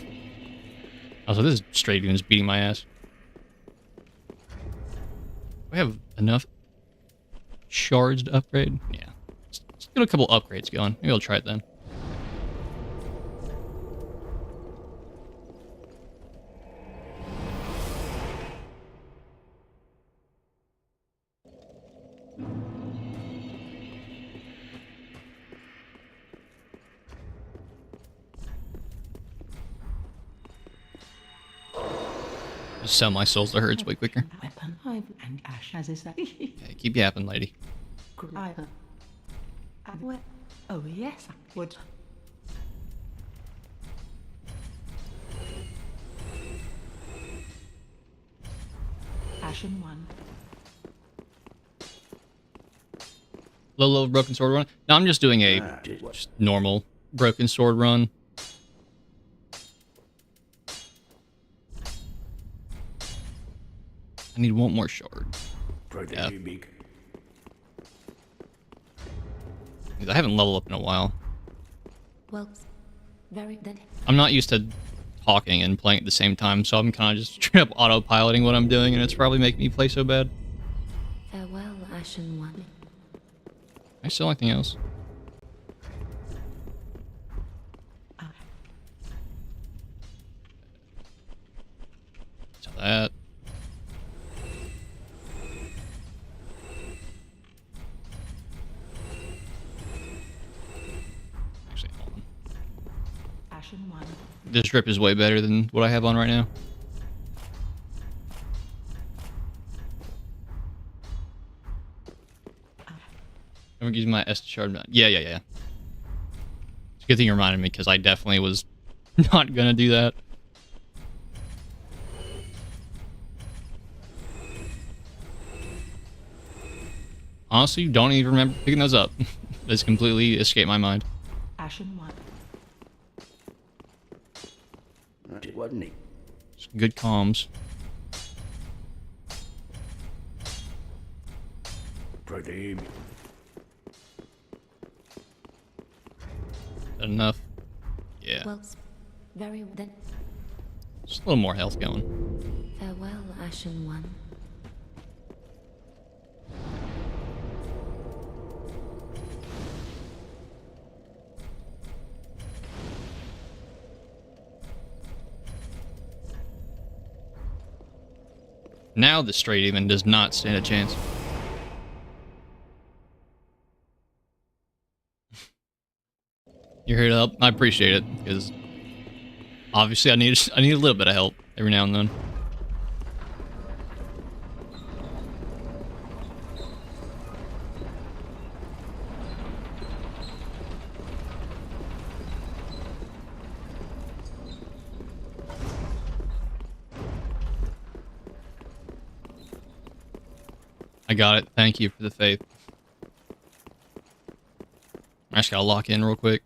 I was like, this is Stray Dunes beating my ass. We have enough shards to upgrade? Yeah. Let's get a couple upgrades going. Maybe I'll try it then. Just sell my souls to herds way quicker. Weapon. And Ash as is that. Okay, keep yapping, lady. Oh yes, I would. Ashen one. Low broken sword run. No, I'm just doing a just normal broken sword run. I need one more shard. Yeah. I haven't leveled up in a while. Well, very then. I'm not used to talking and playing at the same time, so I'm kind of just straight up autopiloting what I'm doing, and it's probably making me play so bad. Farewell, Ashen One. I still anything else? So that. Actually, hold on. Ashen one. This drip is way better than what I have on right now. I'm using my Estus shard. Yeah. It's a good thing you reminded me, because I definitely was not gonna do that. Honestly, don't even remember picking those up. It's completely escaped my mind. Ashen one. Wasn't he? It's good comms. Pradeep. Enough. Yeah. Well, very then. Just a little more health going. Farewell, Ashen One. Now the Stray Demon does not stand a chance. You're here to help. I appreciate it because obviously I need a little bit of help every now and then. I got it. Thank you for the faith. I just gotta lock in real quick.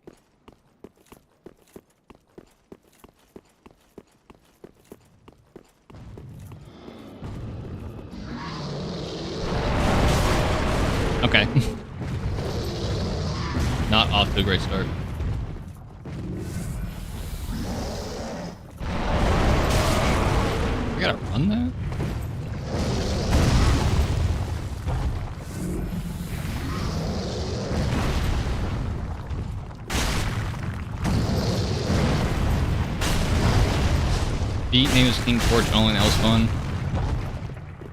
Okay. Not off to a great start. I gotta run that? Beat name is King Torch only, that was fun.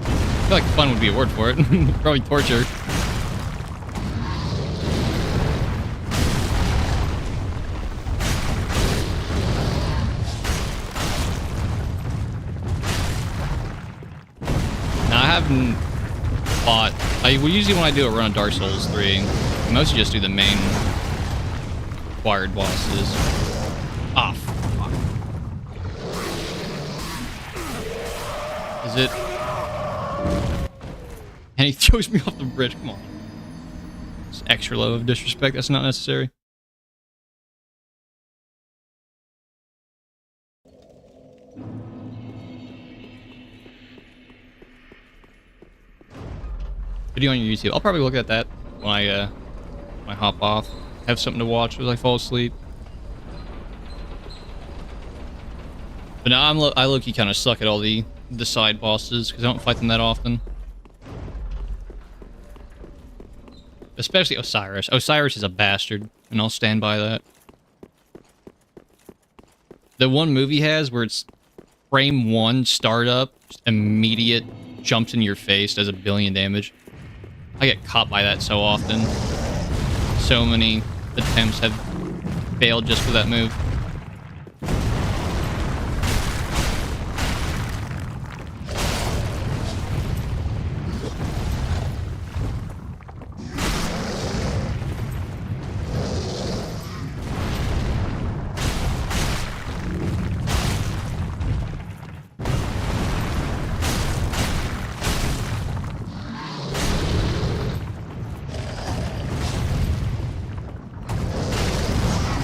I feel like fun would be a word for it. Probably torture. Now I haven't fought. Usually when I do a run of Dark Souls 3, I mostly just do the main required bosses. Ah, fuck. Is it? And he throws me off the bridge. Come on. It's extra level of disrespect. That's not necessary. Video on your YouTube. I'll probably look at that when I hop off. Have something to watch as I fall asleep. But now I low-key kind of suck at all the side bosses because I don't fight them that often. Especially Osiris. Osiris is a bastard, and I'll stand by that. The one move he has where it's frame 1 startup, immediate jumps in your face, does 1 billion damage. I get caught by that so often. So many attempts have failed just for that move.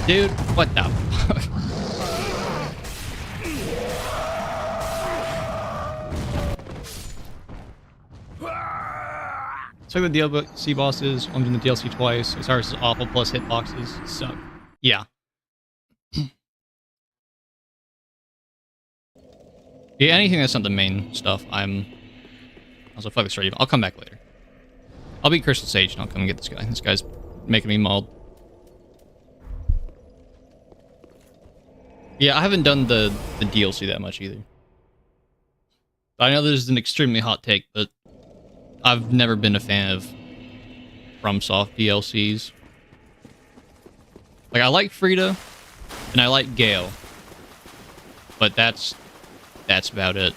Dude, what the fuck? It's like the DLC bosses. I'm doing the DLC twice. Osiris is awful, plus hitboxes suck. Yeah. Yeah, anything that's not the main stuff, I was like, fuck this already. I'll come back later. I'll beat Crystal Sage and I'll come and get this guy. This guy's making me mauled. Yeah, I haven't done the DLC that much either. I know this is an extremely hot take, but I've never been a fan of FromSoft DLCs. Like, I like Frida, and I like Gale. But that's about it.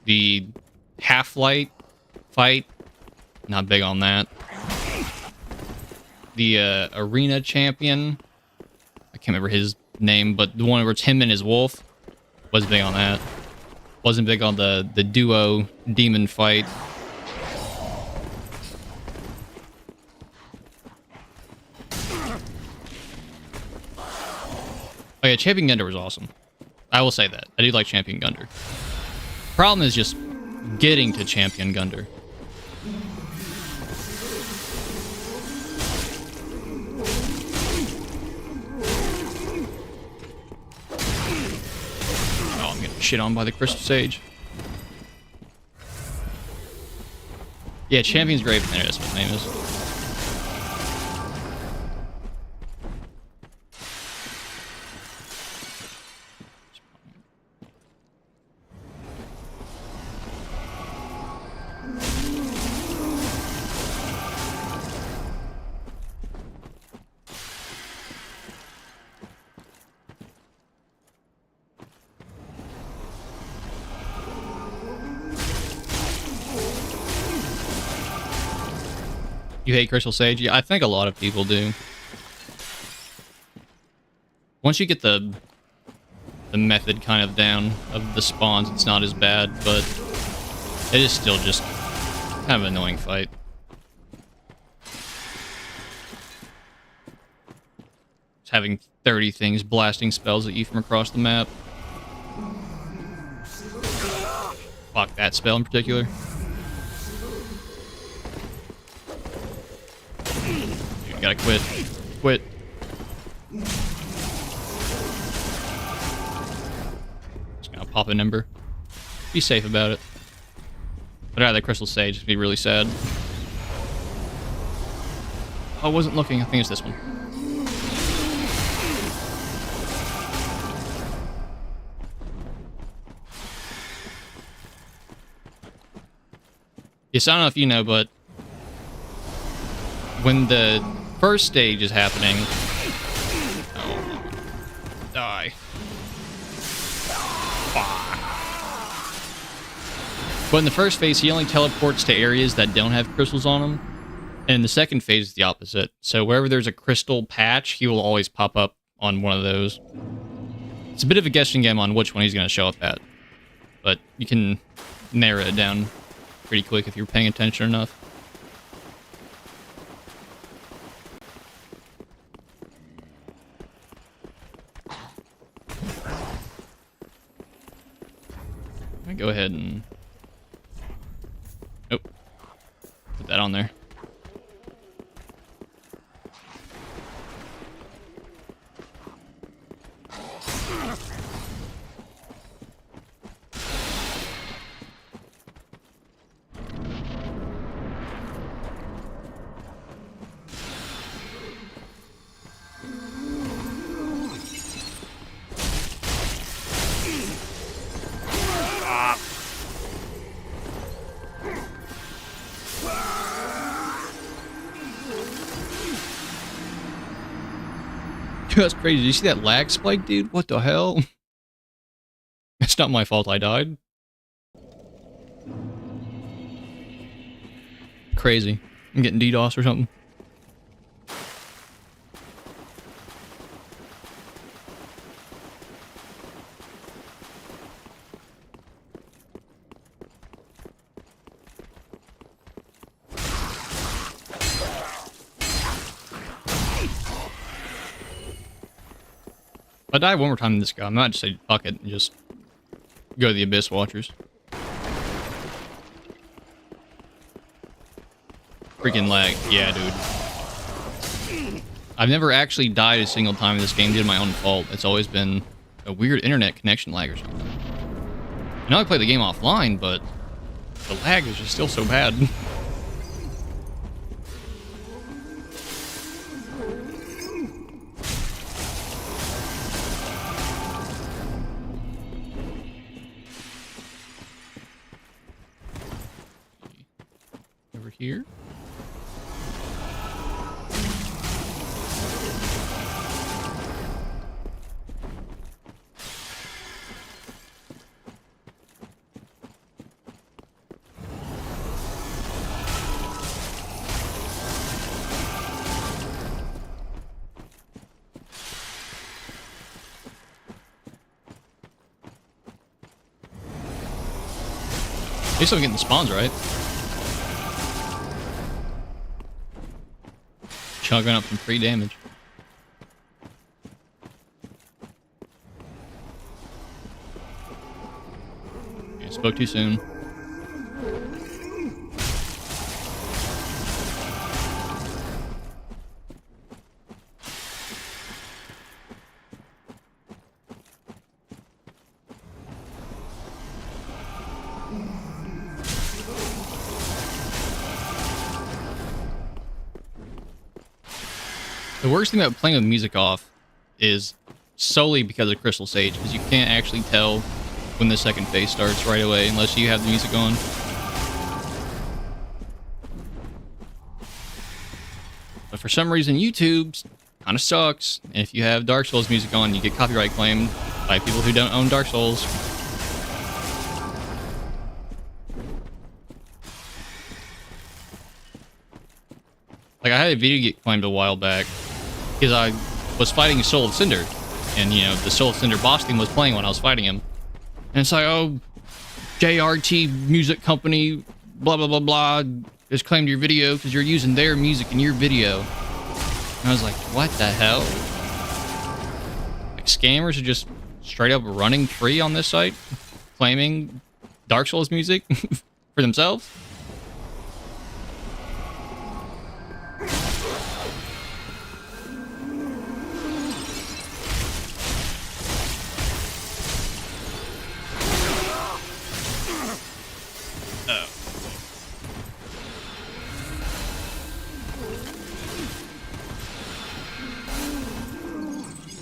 The Half-Light fight, not big on that. The Arena Champion, I can't remember his name, but the one where it's him and his wolf, was big on that. Wasn't big on the duo demon fight. Oh yeah, Champion Gunder was awesome. I will say that. I do like Champion Gunder. Problem is just getting to Champion Gunder. Oh, I'm getting shit on by the Crystal Sage. Yeah, Champion's Grave Thinner, that's what his name is. You hate Crystal Sage? Yeah, I think a lot of people do. Once you get the method kind of down of the spawns, it's not as bad, but it is still just kind of an annoying fight. Just having 30 things blasting spells at you from across the map. Fuck that spell in particular. You gotta quit. Quit. Just gonna pop an ember. Be safe about it. But out of that Crystal Sage, it'd be really sad. Oh, I wasn't looking. I think it's this one. Yes, I don't know if you know, but when the first stage is happening... Oh, die. Fuck. But in the first phase, he only teleports to areas that don't have crystals on them. And in the second phase is the opposite. So wherever there's a crystal patch, he will always pop up on one of those. It's a bit of a guessing game on which one he's going to show up at. But you can narrow it down pretty quick if you're paying attention enough. I go ahead and... Oh. Put that on there. That's crazy. Did you see that lag spike, dude? What the hell? It's not my fault I died. Crazy. I'm getting DDoS or something. If I die one more time in this guy, I might just say fuck it and just go to the Abyss Watchers. Freaking lag. Yeah, dude. I've never actually died a single time in this game due to my own fault. It's always been a weird internet connection lag or something. I know I play the game offline, but the lag is just still so bad. Over here. At least I'm getting the spawns right. Chugging up some free damage. Okay, spoke too soon. The worst thing about playing with music off is solely because of Crystal Sage, because you can't actually tell when the second phase starts right away unless you have the music on. But for some reason, YouTube kind of sucks, and if you have Dark Souls music on, you get copyright claimed by people who don't own Dark Souls. Like, I had a video get claimed a while back because I was fighting Soul of Cinder. And, you know, the Soul of Cinder boss theme was playing when I was fighting him. And it's like, oh, JRT Music Company, blah, blah, blah, blah, has claimed your video because you're using their music in your video. And I was like, what the hell? Like, scammers are just straight up running free on this site, claiming Dark Souls music for themselves.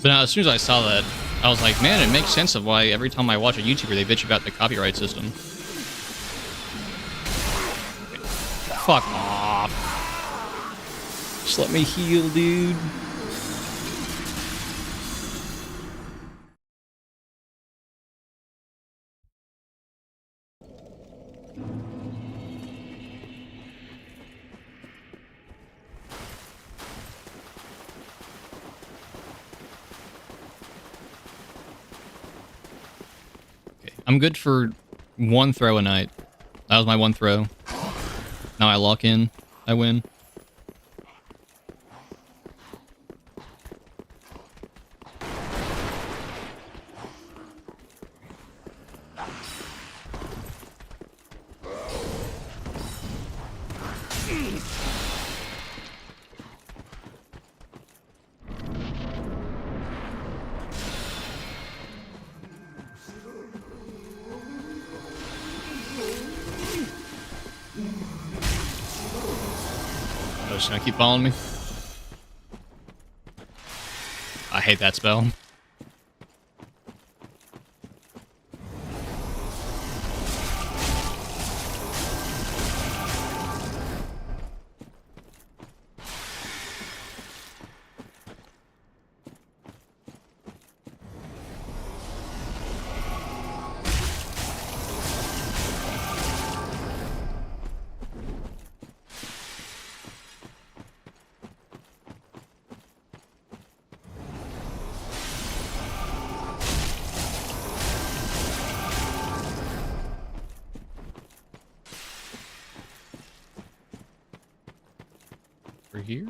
But now, as soon as I saw that, I was like, man, it makes sense of why every time I watch a YouTuber, they bitch about the copyright system. Fuck off. Just let me heal, dude. I'm good for one throw a night. That was my one throw. Now I lock in. I win. Oh, she's gonna keep following me. I hate that spell. Here?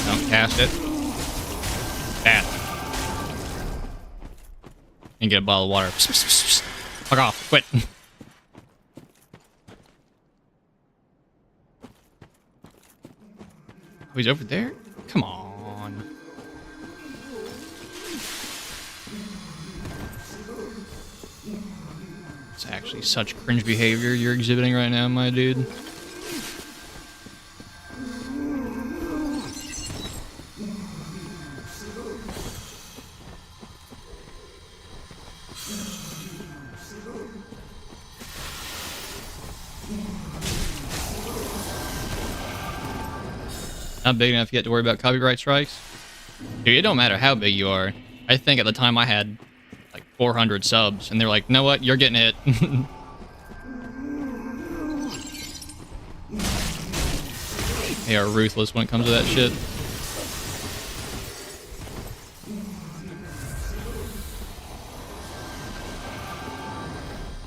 Don't cast it. Bad. And get a bottle of water. Fuck off. Quit. Oh, he's over there? Come on. It's actually such cringe behavior you're exhibiting right now, my dude. Not big enough yet to worry about copyright strikes? Dude, it don't matter how big you are. I think at the time I had like 400 subs, and they're like, know what? You're getting hit. They are ruthless when it comes to that shit.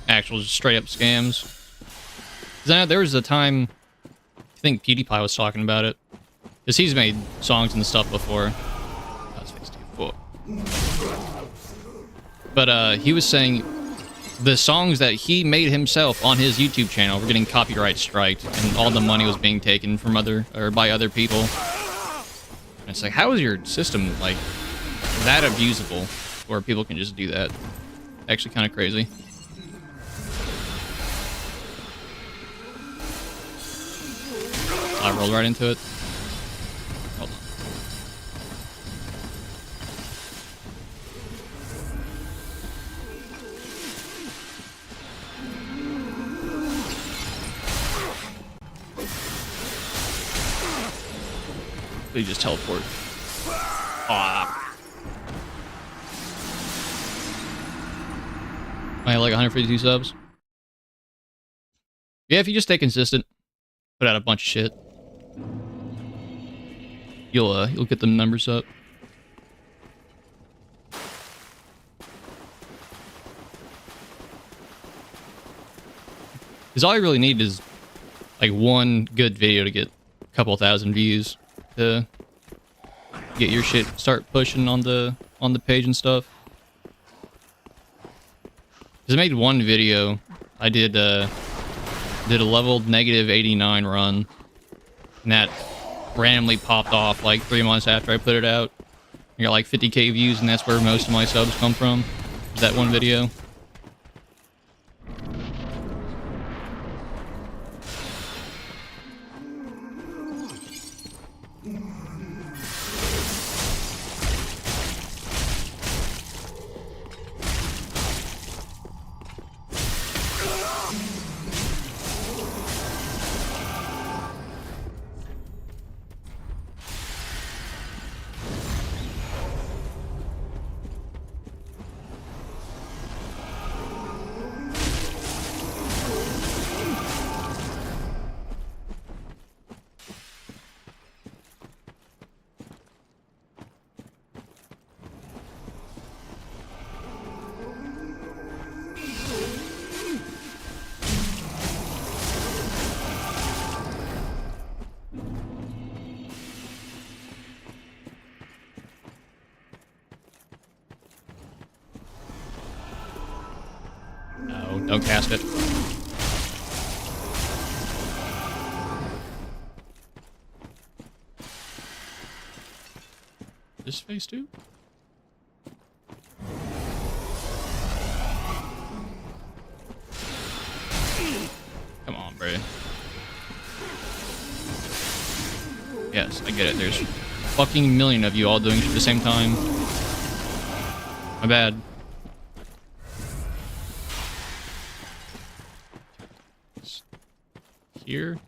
Actual just straight up scams. 'Cause I know there was a time, I think PewDiePie was talking about it. Because he's made songs and stuff before. That was face too full. But he was saying the songs that he made himself on his YouTube channel were getting copyright striked, and all the money was being taken from by other people. And it's like, how is your system like that abusable, where people can just do that? Actually, kind of crazy. I rolled right into it. Hold on. They just teleport. Ah. I had like 152 subs. Yeah, if you just stay consistent, put out a bunch of shit, you'll get the numbers up. Because all you really need is like one good video to get a couple thousand views to get your shit start pushing on the page and stuff. Because I made one video. I did a leveled -89 run, and that randomly popped off like 3 months after I put it out. I got like 50k views, and that's where most of my subs come from. That one video. No, don't cast it. This phase 2? Come on, bro. Yes, I get it. There's fucking million of you all doing shit at the same time. My bad. Here.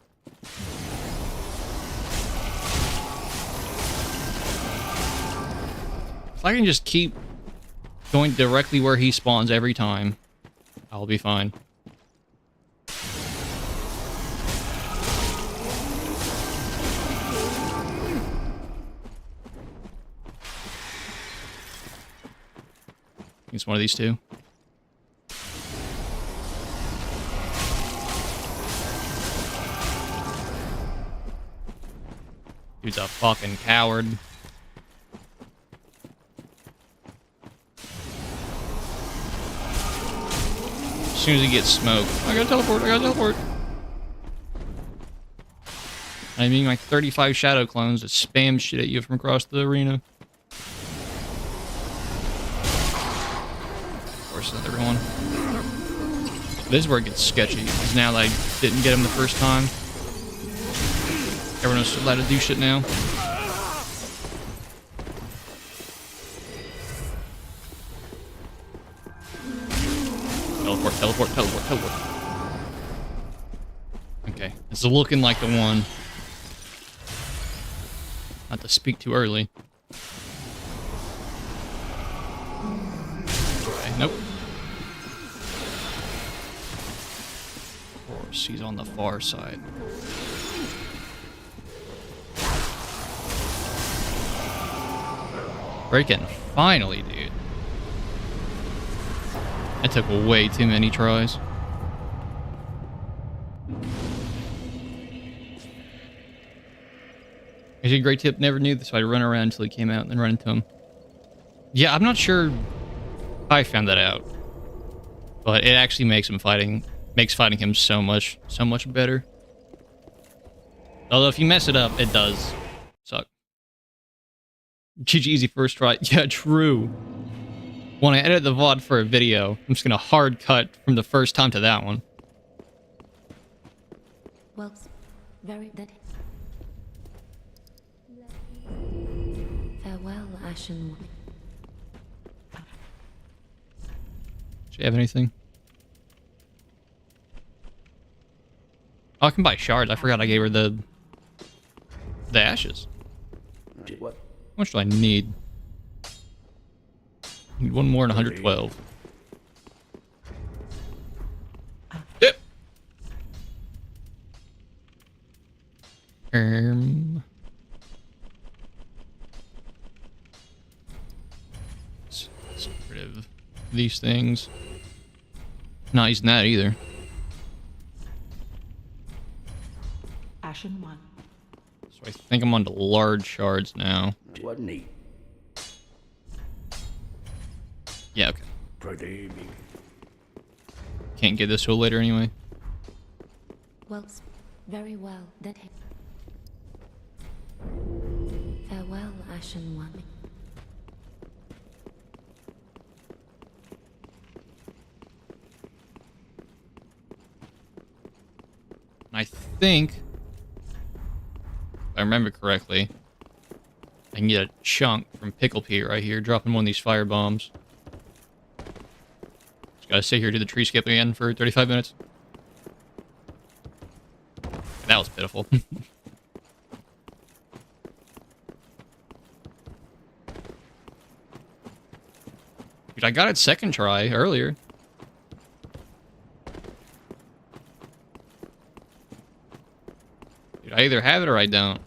If I can just keep going directly where he spawns every time, I'll be fine. It's one of these two. Dude's a fucking coward. As soon as he gets smoked, I gotta teleport, I gotta teleport. I mean, like 35 shadow clones that spam shit at you from across the arena. Of course, not everyone. This is where it gets sketchy, because now that I didn't get him the first time, everyone's allowed to do shit now. Teleport, teleport, teleport, teleport. Okay, it's looking like the one. Not to speak too early. Okay, nope. Of course, he's on the far side. Breaking. Finally, dude. That took way too many tries. Actually, a great tip. Never knew this, so I'd run around until he came out and then run into him. Yeah, I'm not sure how I found that out. But it actually makes fighting him so much better. Although if you mess it up, it does suck. GG easy first try. Yeah, true. When I edit the VOD for a video, I'm just gonna hard cut from the first time to that one. Well, very that. Farewell, Ashen One. Do you have anything? Oh, I can buy shards. I forgot I gave her the ashes. What? How much do I need? Need one more and 112. Yep. Um. Let's get rid of these things. Not using that either. Ashen 1. So I think I'm on to large shards now. Wasn't he? Yeah, okay. Prademi. Can't get this till later anyway. Well, very well. That. Farewell, Ashen One. I think, if I remember correctly, I can get a chunk from Pickle Pete right here, dropping one of these fire bombs. Just gotta sit here, do the tree skip again for 35 minutes. That was pitiful. Dude, I got it second try earlier. Dude, I either have it or I don't.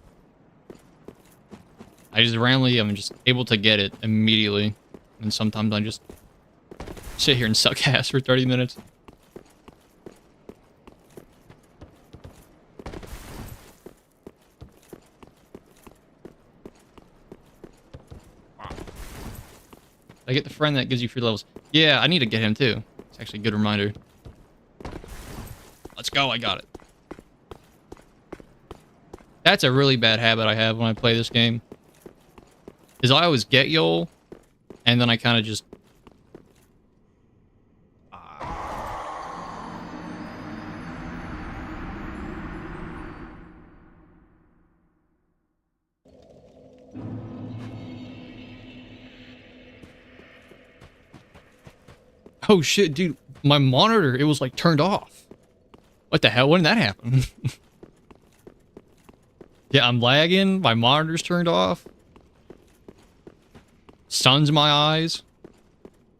I just randomly am just able to get it immediately. And sometimes I just sit here and suck ass for 30 minutes. I get the friend that gives you free levels. Yeah, I need to get him too. It's actually a good reminder. Let's go, I got it. That's a really bad habit I have when I play this game. Is I always get Yoel, and then I kind of just... Oh shit, dude. My monitor, it was like turned off. What the hell? When did that happen? Yeah, I'm lagging. My monitor's turned off. Sun's in my eyes.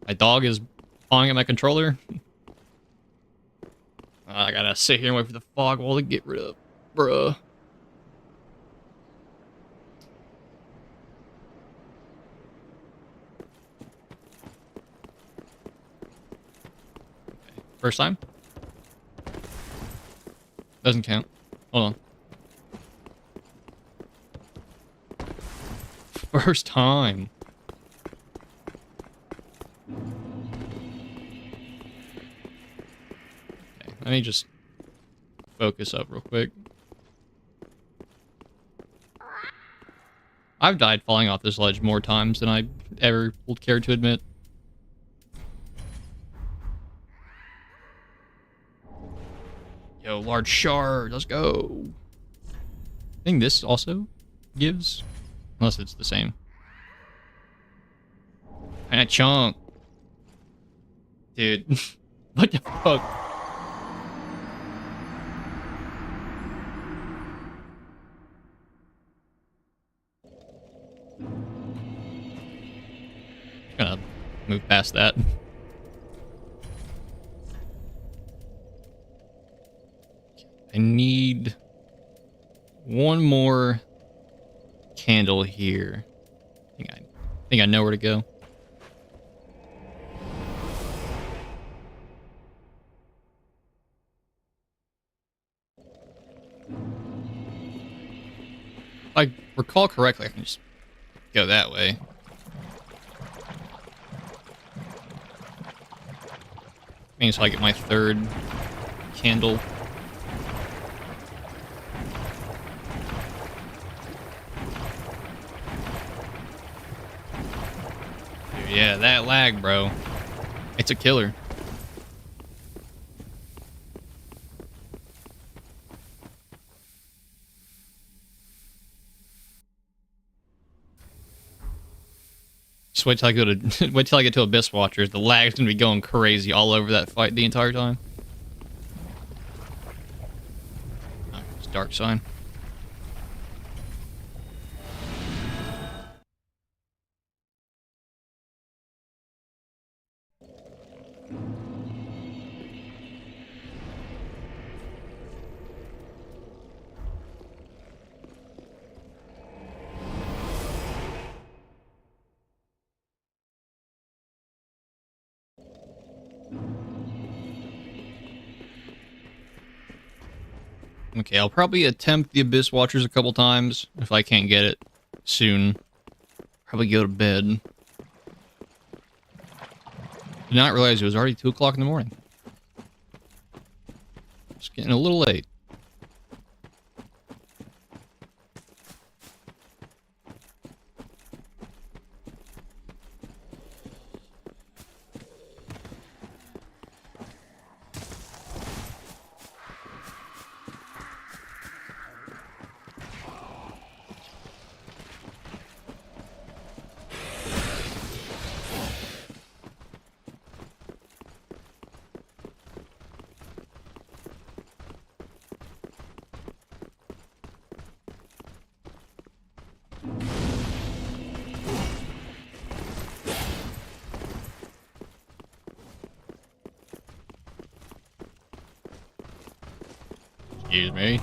My dog is pawing at my controller. I gotta sit here and wait for the fog wall to get rid of. Bruh. First time? Doesn't count. Hold on. First time. Okay, let me just focus up real quick. I've died falling off this ledge more times than I ever would care to admit. Yo, large shard, let's go. I think this also gives, unless it's the same. And a chunk. Dude, what the fuck? Gonna move past that. I need one more candle here. I think I know where to go. If I recall correctly, I can just go that way. Means I get my third candle. Dude, yeah, that lag, bro. It's a killer. Just wait till I go to wait till I get to Abyss Watchers. The lag's gonna be going crazy all over that fight the entire time. Oh, it's Dark Sign. Okay, I'll probably attempt the Abyss Watchers a couple times. If I can't get it soon, probably go to bed. Did not realize it was already 2 o'clock in the morning. It's getting a little late. Excuse me.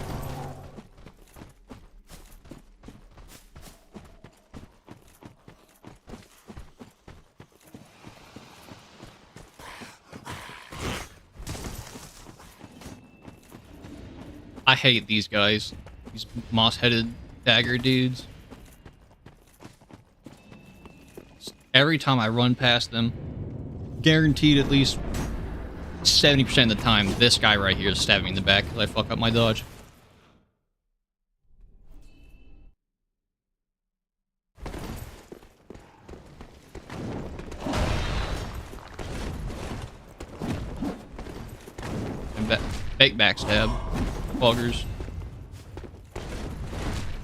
I hate these guys. These moss-headed dagger dudes. Every time I run past them, guaranteed at least 70% of the time, this guy right here is stabbing me in the back because I fuck up my dodge. And fake backstab. Buggers.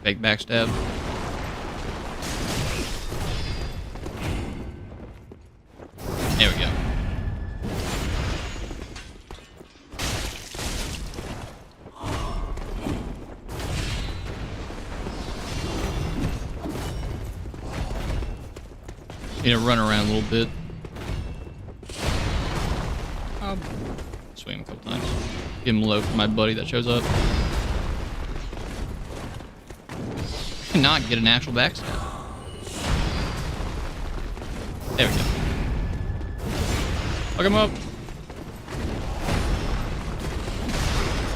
Fake backstab. There we go. Need to run around a little bit. Swing him a couple times. Give him low for my buddy that shows up. I cannot get an actual backstab. There we go. Fuck him up.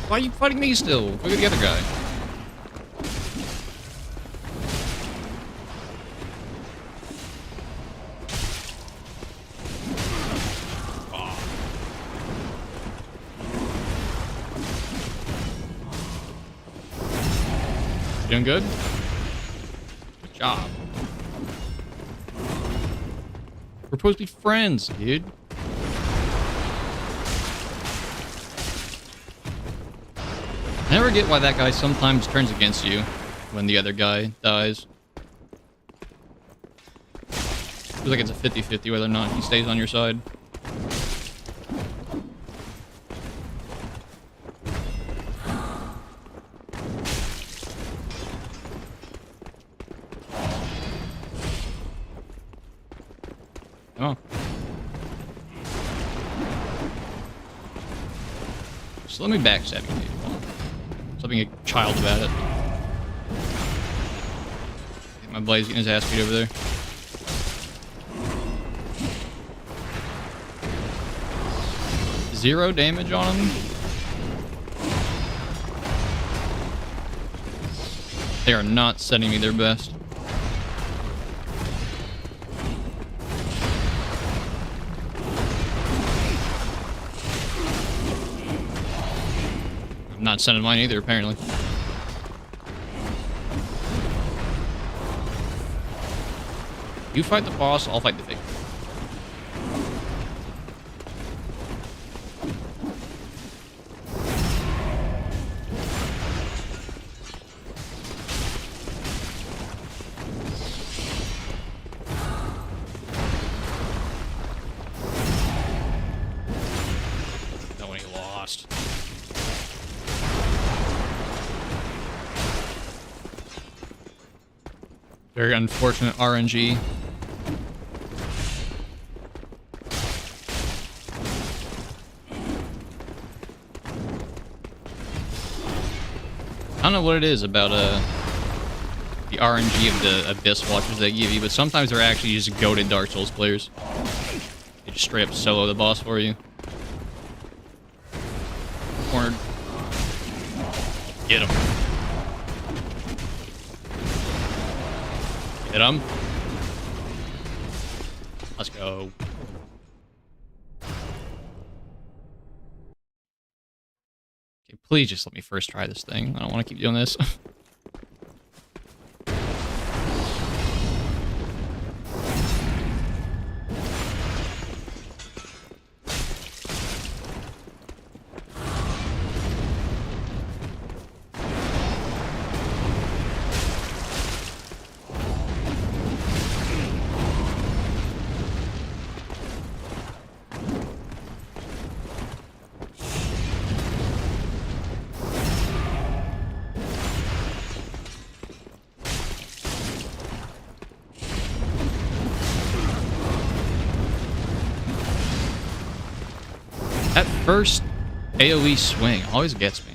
Why are you fighting me still? Look at the other guy. Doing good? Good job. We're supposed to be friends, dude. I never get why that guy sometimes turns against you when the other guy dies. Feels like it's a 50-50 whether or not he stays on your side. Come on. Just let me backstab you, dude. Come on. Stop being a child about it. My buddy's getting his ass beat over there. Zero damage on him. They are not sending me their best. I'm not sending mine either, apparently. You fight the boss, I'll fight the fake. No one, he lost. Very unfortunate RNG. I don't know what it is about the RNG of the Abyss Watchers they give you, but sometimes they're actually just goated Dark Souls players. They just straight up solo the boss for you. Cornered. Get him. Get him. Let's go. Okay, please just let me first try this thing. I don't want to keep doing this. That first AoE swing always gets me.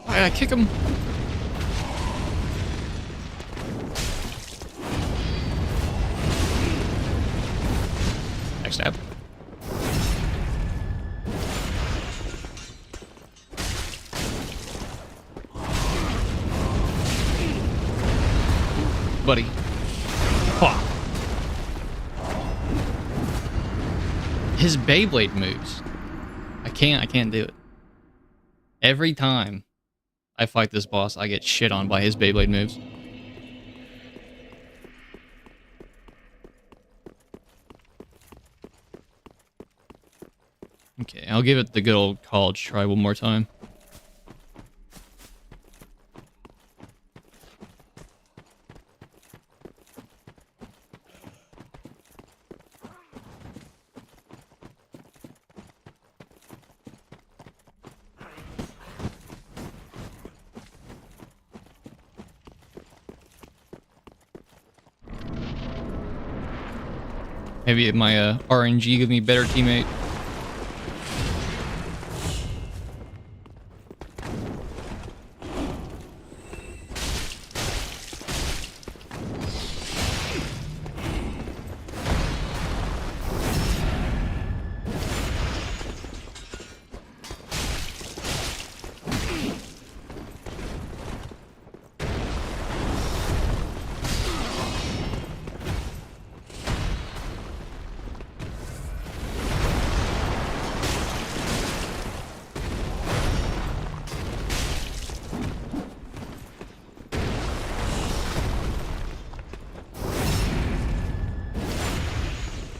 I kick him. Backstab. Buddy. Pah. His Beyblade moves. I can't do it. Every time I fight this boss, I get shit on by his Beyblade moves. Okay, I'll give it the good old college try one more time. Maybe my RNG give me a better teammate.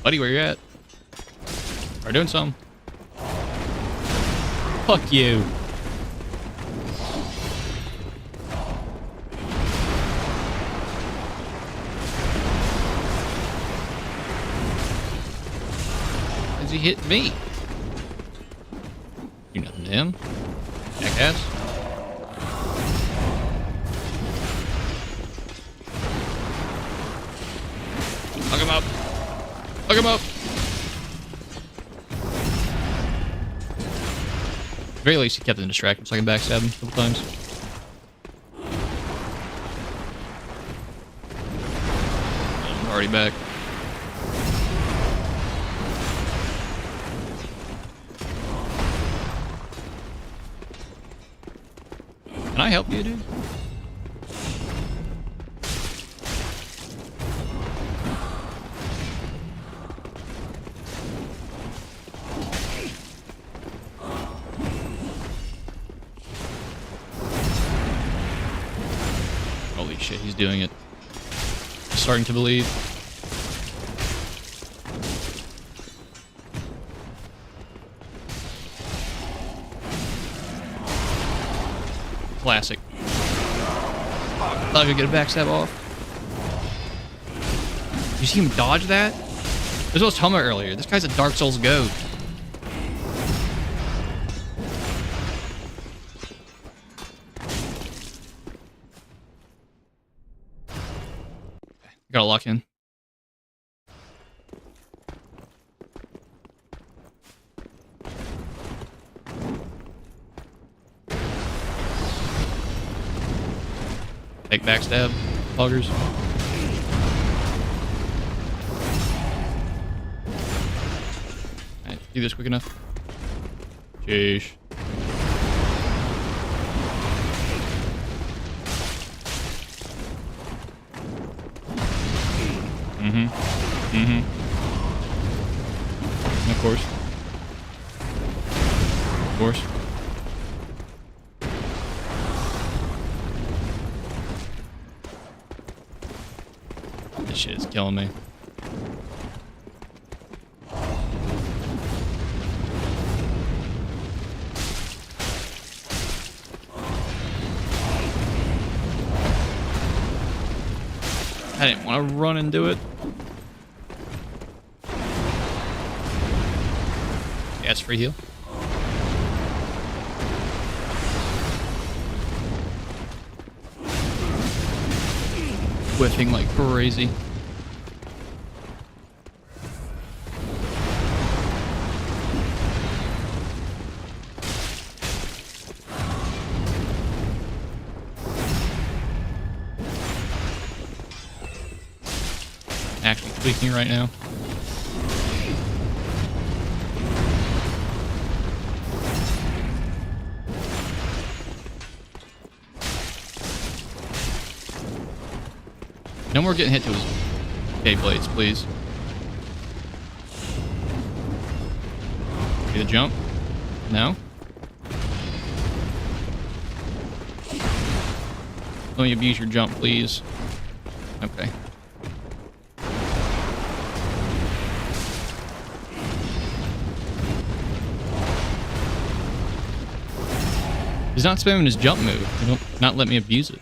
Buddy, where you at? We're doing something. Fuck you. Does he hit me? Do nothing to him. Jackass. Fuck him up. Fuck him up. At the very least, he kept him distracted so I can backstab him a couple times. I'm already back. Can I help you, dude? Holy shit, he's doing it. I'm starting to believe. Classic. Thought I could get a backstab off. You see him dodge that? This was what I was talking about earlier. This guy's a Dark Souls goat. Gotta lock in. Take backstab, poggers. Do this quick enough. Sheesh. Of course. Of course. This shit is killing me. I didn't want to run and do it. Yeah, it's free heal. Whiffing like crazy. Actually tweaking right now. No more getting hit to his K-blades, please. See the jump? No? Let me abuse your jump, please. Okay. He's not spamming his jump move. He don't not let me abuse it.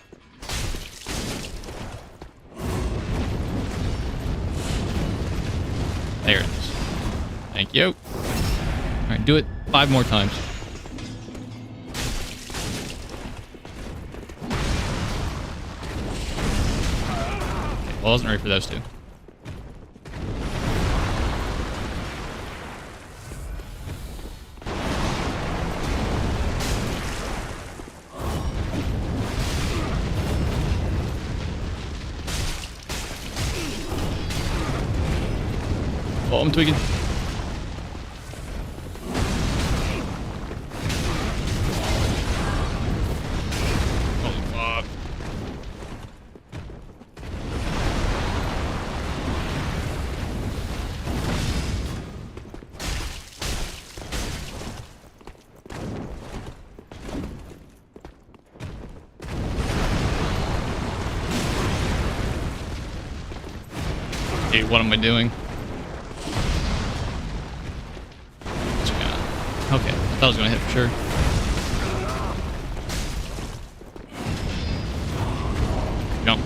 There it is. Thank you. Alright, do it 5 more times. Okay, well, I wasn't ready for those two. Oh, I'm tweaking. Holy fuck. Dude, what am I doing? Okay, that was gonna hit for sure. Jump.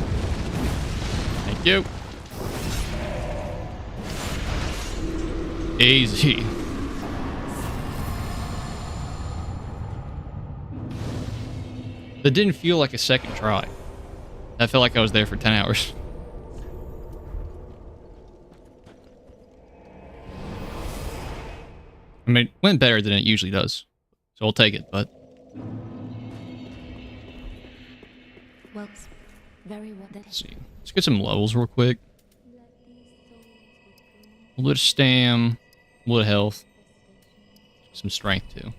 Thank you. Easy. That didn't feel like a second try. That felt like I was there for 10 hours. I mean, it went better than it usually does. So I'll take it, but... Well, very well. Let's see. Let's get some levels real quick. A little bit of stam, a little health. Some strength, too.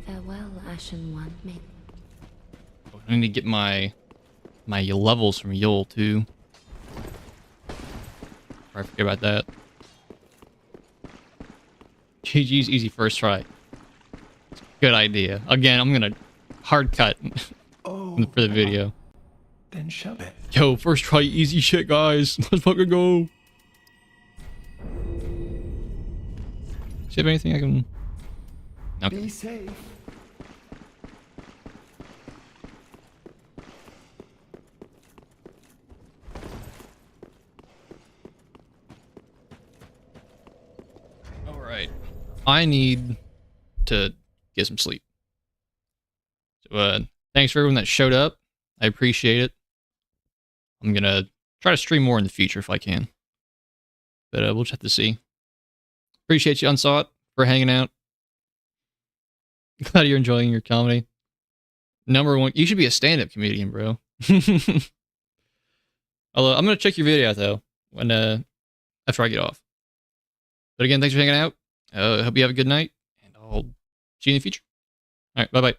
Farewell, Ashen One. May I need to get my levels from Yul, too. Before I forget about that. GG's easy first try. Good idea. Again, I'm gonna hard cut for the video. Then shove it. Yo, first try easy shit, guys. Let's fucking go. See if you have anything I can... Okay. Be safe. Alright. I need to get some sleep. So, thanks for everyone that showed up. I appreciate it. I'm gonna try to stream more in the future if I can. But we'll just have to see. Appreciate you, Unsought, for hanging out. Glad you're enjoying your comedy. Number one, you should be a stand-up comedian, bro. Although, I'm gonna check your video out, though, when after I get off. But again, thanks for hanging out. Hope you have a good night, and I'll see you in the future. All right, bye-bye.